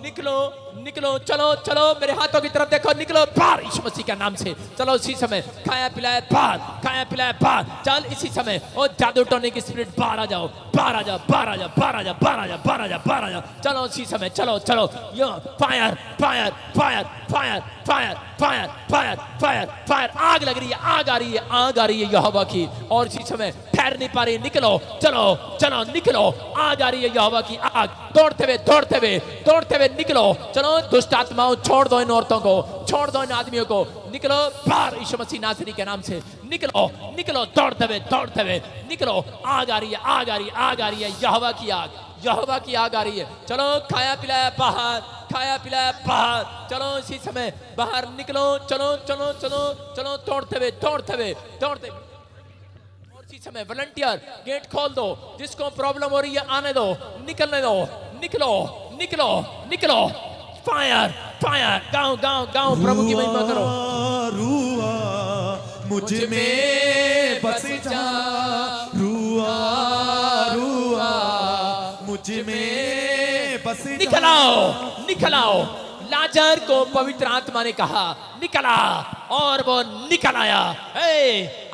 निकलो निकलो, चलो चलो मेरे हाथों की तरफ देखो, निकलो बाहर यीशु मसीह के नाम से। चलो इसी समय खाया पिलाया बाहर, खाया पिलाया बाहर। चल इसी समय ओ जादू टोने की स्पिरिट बाहर आ जाओ, बाहर आ जाओ, बाहर आ जाओ, बाहर आ जाओ, बाहर आ जाओ, बाहर आ जाओ, बाहर आ जाओ। चलो इसी समय, चलो चलो, yo fire fire fire fire fire fire fire fire fire. आग लग रही है, आग आ रही है, आग आ रही है यहोवा की, और इसी समय ठहर नहीं पा रही। निकलो चलो चलो निकलो, आग आ रही है यहोवा की आग। दौड़ते हुए दौड़ते हुए दौड़ते हुए निकलो। चलो दुष्ट आत्माओं छोड़ दो इन औरतों को, छोड़ दो इन आदमियों को, निकलो बाहर यीशु मसीह नासरी के नाम से। निकलो निकलो, दौड़ते हुए निकलो। आग आ रही है, आग आ रही है, आग आ रही है, यहोवा की आग, यहोवा की आग आ रही है। चलो खाया पिलाया बाहर, खाया पिलाया बाहर। चलो इसी समय बाहर निकलो, चलो चलो चलो चलो, दौड़ते हुए दौड़ते हुए दौड़ते। और इसी समय वॉलंटियर गेट खोल दो, जिसको प्रॉब्लम हो रही है आने दो, निकलने दो, निकलो निकलो निकलो। फायर फायर, गांव गांव गांव प्रभु की महिमा करो। रुआ मुझ में बस जा रुआ रुआ मुझ में बस जा। निकल आओ, निकल आओ। लाजर को पवित्र आत्मा ने कहा निकला, और वो निकल आया।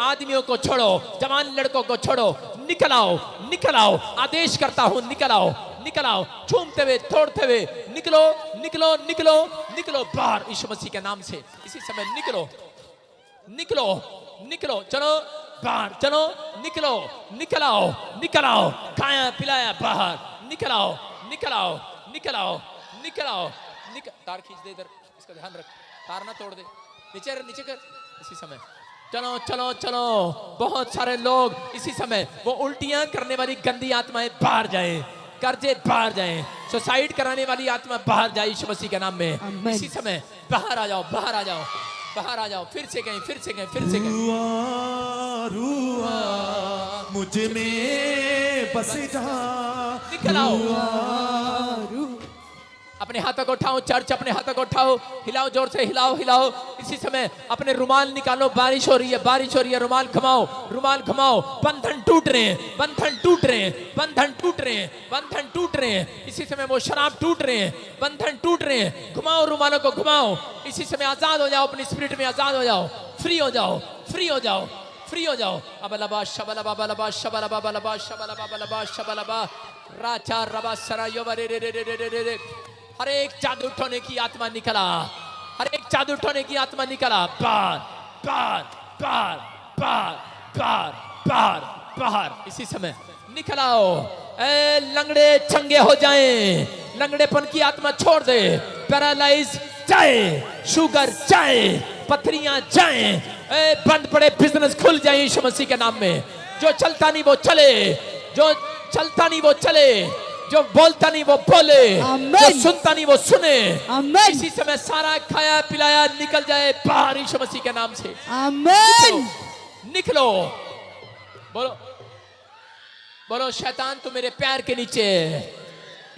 आदमियों को छोड़ो, जवान लड़कों को छोड़ो, निकल आओ, निकल आओ। आदेश करता हूं, निकल आओ, निकल आओ। झूमते हुए दौड़ते हुए निकलो निकलो निकलो निकलो बाहर यीशु मसीह के नाम से। इसी समय निकलो निकलो निकलो, चलो बाहर, चलो निकलो, निकल आओ, निकल आओ। खाया पिलाया बाहर, निकल आओ, निकल आओ, निकल आओ, निकल आओ। तार खींच दे इधर, इसका ध्यान रख, तार ना तोड़ दे। नीचे नीचे कर। इसी समय चलो चलो चलो। बहुत सारे लोग इसी समय वो उल्टियां करने वाली गंदी आत्माएं बाहर जाए, कर्जे बाहर जाए, सुसाइड कराने वाली आत्मा बाहर जाए यीशु मसीह के नाम में। आमीन। इसी समय बाहर आ जाओ, बाहर आ जाओ, बाहर आ जाओ। फिर से कहीं, फिर से कहीं, फिर से कहीं। रुआ रुआ मुझ में बस जा, निकल आओ। अपने हाथों को उठाओ चर्च, अपने हाथों को उठाओ, हिलाओ, जोर से हिलाओ, हिलाओ। इसी समय अपने रुमाल निकालो, बारिश हो रही है, बारिश हो रही है। रुमाल घुमाओ, रुमाल घुमाओ। बंधन टूट रहे हैं, बंधन टूट रहे हैं, बंधन टूट रहे हैं, बंधन टूट रहे हैं। इसी समय वो शराब टूट रहे हैं, बंधन टूट रहे हैं। घुमाओ रुमालों को, घुमाओ। इसी समय आजाद हो जाओ, अपनी स्पिरिट में आजाद हो जाओ, फ्री हो जाओ, फ्री हो जाओ, फ्री हो जाओ। अबलबा शबलबा बलबा शबलबा बलबा शबलबा बलबा शबलबा राचा रबा सरायो रे रे रे रे रे रे। हर एक जादू उठाने की आत्मा निकला, हर एक जादू उठाने की आत्मा निकला। बाहर बाहर बाहर बाहर बाहर बाहर बाहर। इसी समय निकलाओ। ए लंगड़े चंगे हो जाएं, लंगड़ेपन की आत्मा छोड़ दे। पैरालाइज जाए, शुगर जाए, पथरियां जाए। ए बंद पड़े बिजनेस खुल जाए यीशु मसीह के नाम में। जो चलता नहीं वो चले, जो चलता नहीं वो चले, जो बोलता नहीं वो बोले, जो सुनता नहीं वो सुने। आमीन। इसी समय सारा खाया पिलाया निकल जाए बाहर यीशु मसीह के नाम से। आमीन। निकलो। बोलो बोलो शैतान तू मेरे पैर के नीचे है।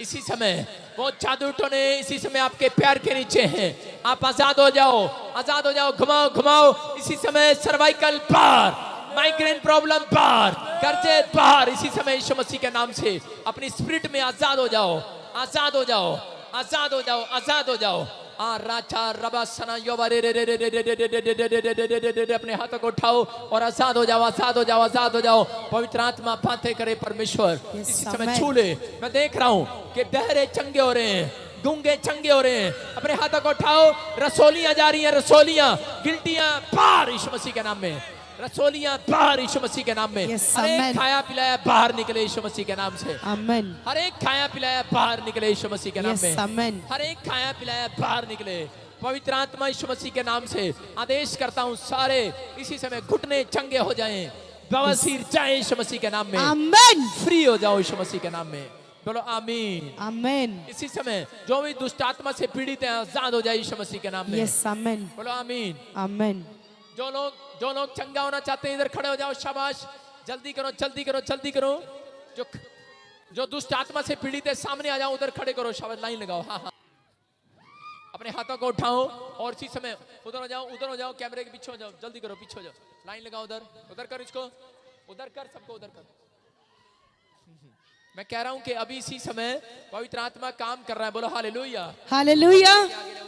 इसी समय वो जादू टोने इसी समय आपके पैर के नीचे हैं। आप आजाद हो जाओ, आजाद हो जाओ। घुमाओ घुमाओ। इसी समय सर्वाइकल बाहर, माइग्रेन प्रॉब्लम बाहर, कर्जे बाहर। इसी समय यीशु मसीह के नाम से अपनी स्पिरिट में आजाद हो जाओ, आजाद हो जाओ, आजाद हो जाओ, आजाद हो जाओ। राचा रबा सना योबा रे रे रे रे रे रे रे रे रे रे रे रे रे। अपने हाथों को उठाओ और आजाद हो जाओ, आजाद हो जाओ, आजाद हो जाओ। पवित्र आत्मा बातें करे परमेश्वर इसी समय छू ले। मैं देख रहा हूँ कि बहरे चंगे हो रहे हैं, गूंगे चंगे हो रहे हैं। अपने हाथों को उठाओ। रसोलियां जा रही हैं, रसोलियां, गिल्टियां बाहर यीशु मसीह के नाम में। रसोलियां बाहर यीशु मसीह के नाम में। हर एक खाया पिलाया बाहर निकले यीशु मसीह के नाम से। आमीन। हर एक खाया पिलाया बाहर निकले यीशु मसीह के नाम में। आमीन। हर एक खाया पिलाया बाहर निकले। पवित्र आत्मा यीशु मसीह के नाम से आदेश करता हूँ सारे इसी समय घुटने चंगे हो जाएं, बवासीर जाए यीशु मसीह के नाम में। आमीन। फ्री हो जाओ यीशु मसीह के नाम में। बोलो आमीन। आमीन। इसी समय जो भी दुष्ट आत्मा से पीड़ित है आजाद हो जाए यीशु मसीह के नाम में। आमीन। बोलो आमीन। आमीन। जो लोग चंगा होना चाहते हैं इधर खड़े हो जाओ। शाबाश, जल्दी करो, जल्दी करो, जल्दी करो। जो दुष्ट आत्मा से पीड़ित है सामने आ जाओ, उधर खड़े करो। शाबाश, लाइन लगाओ। हाँ हाँ, अपने हाथों को उठाओ और इसी समय उधर हो जाओ, उधर हो जाओ, कैमरे के पीछे हो जाओ, जल्दी करो, पीछे हो जाओ, लाइन लगाओ। उधर उधर कर, इसको उधर कर, सबको उधर कर। मैं कह रहा हूं कि अभी इसी समय पवित्र आत्मा काम कर रहा है। बोलो हालेलुया। हालेलुया।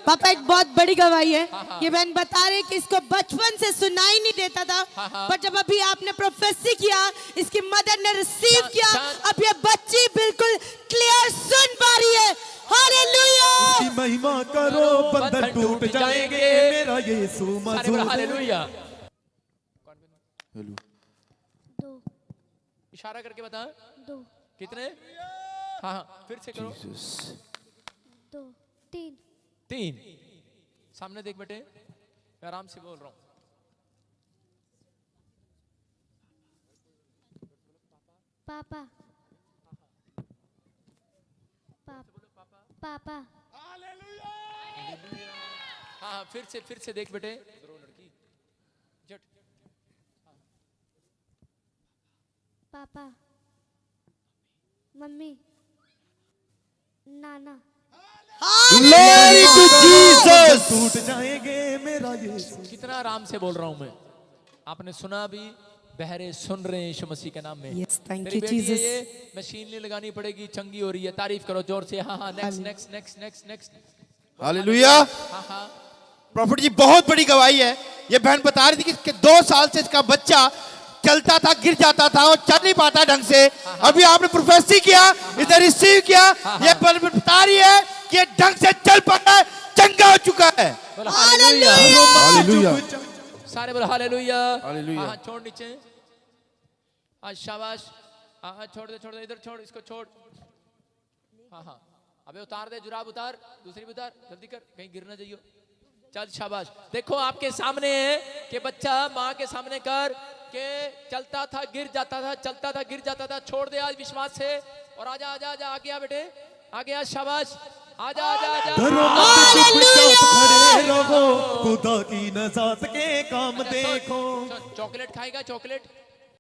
पापा एक बहुत बड़ी गवाही है। ये बहन बता रहे कि इसको बचपन से सुनाई नहीं देता था, पर जब अभी आपने प्रोफेसी किया, इसकी मदर ने रिसीव किया, अब ये बच्ची बिल्कुल क्लियर सुन पा रही है। हालेलुया। उसकी महिमा करो, बंधन टूट जाएंगे, मेरा यीशु मौजूद है। हालेलुया। दो इशारा करके बता। दो कितने? हाँ हाँ, फिर से करो। दो तीन। तीन। सामने देख बेटे, मैं आराम से बोल रहा हूं। पापा पापा। हाँ, फिर से देख बेटे। लड़की जट। Papa mummy Nana. Glory to Jesus। टूट जाएंगे, मेरा यीशु। कितना आराम से बोल रहा हूं मैं। आपने सुना भी, बहरे सुन रहे हैं यीशु मसीह के नाम में। Yes, thank मेरी you, बेटी है Jesus। ये, मशीन नहीं लगानी पड़ेगी, चंगी हो रही है। तारीफ करो जोर से। हाँ हाँ, next next next next next. Hallelujah. हाँ हाँ, प्रॉफिट जी बहुत बड़ी गवाही है। ये बहन बता रही थी कि 2 साल से इसका बच्चा चलता था, गिर जाता था और चल नहीं पाता ढंग से। अभी आपने प्रोफेसी किया, इधर रिसीव किया। ये बता रही है कि ये ढंग से चल पा रहा है, चंगा हो चुका है। बोलो हालेलुया। हालेलुया। सारे बोलो हालेलुया। हालेलुया। हाँ, छोड़ नीचे। हाँ शाबाश। हाँ, छोड़ दे, छोड़ दे, इधर छोड़, इसको छोड़। हाँ हाँ, अबे उतार दे, जुराब उतार, दूसरी भी उतार, जल्दी कर, कहीं गिर ना जाइयो। चल शाबाश। देखो आपके सामने कि बच्चा माँ के सामने कर के चलता था गिर जाता था, चलता था गिर जाता था। छोड़ दे आज विश्वास से और आजा आजा आजा आगे आ बेटे, आगे आ, शाबाश, आजा आजा आजा। डरो मत चुपचाप खड़े रहो, खुदा की नजात के काम देखो। चॉकलेट खाएगा, चॉकलेट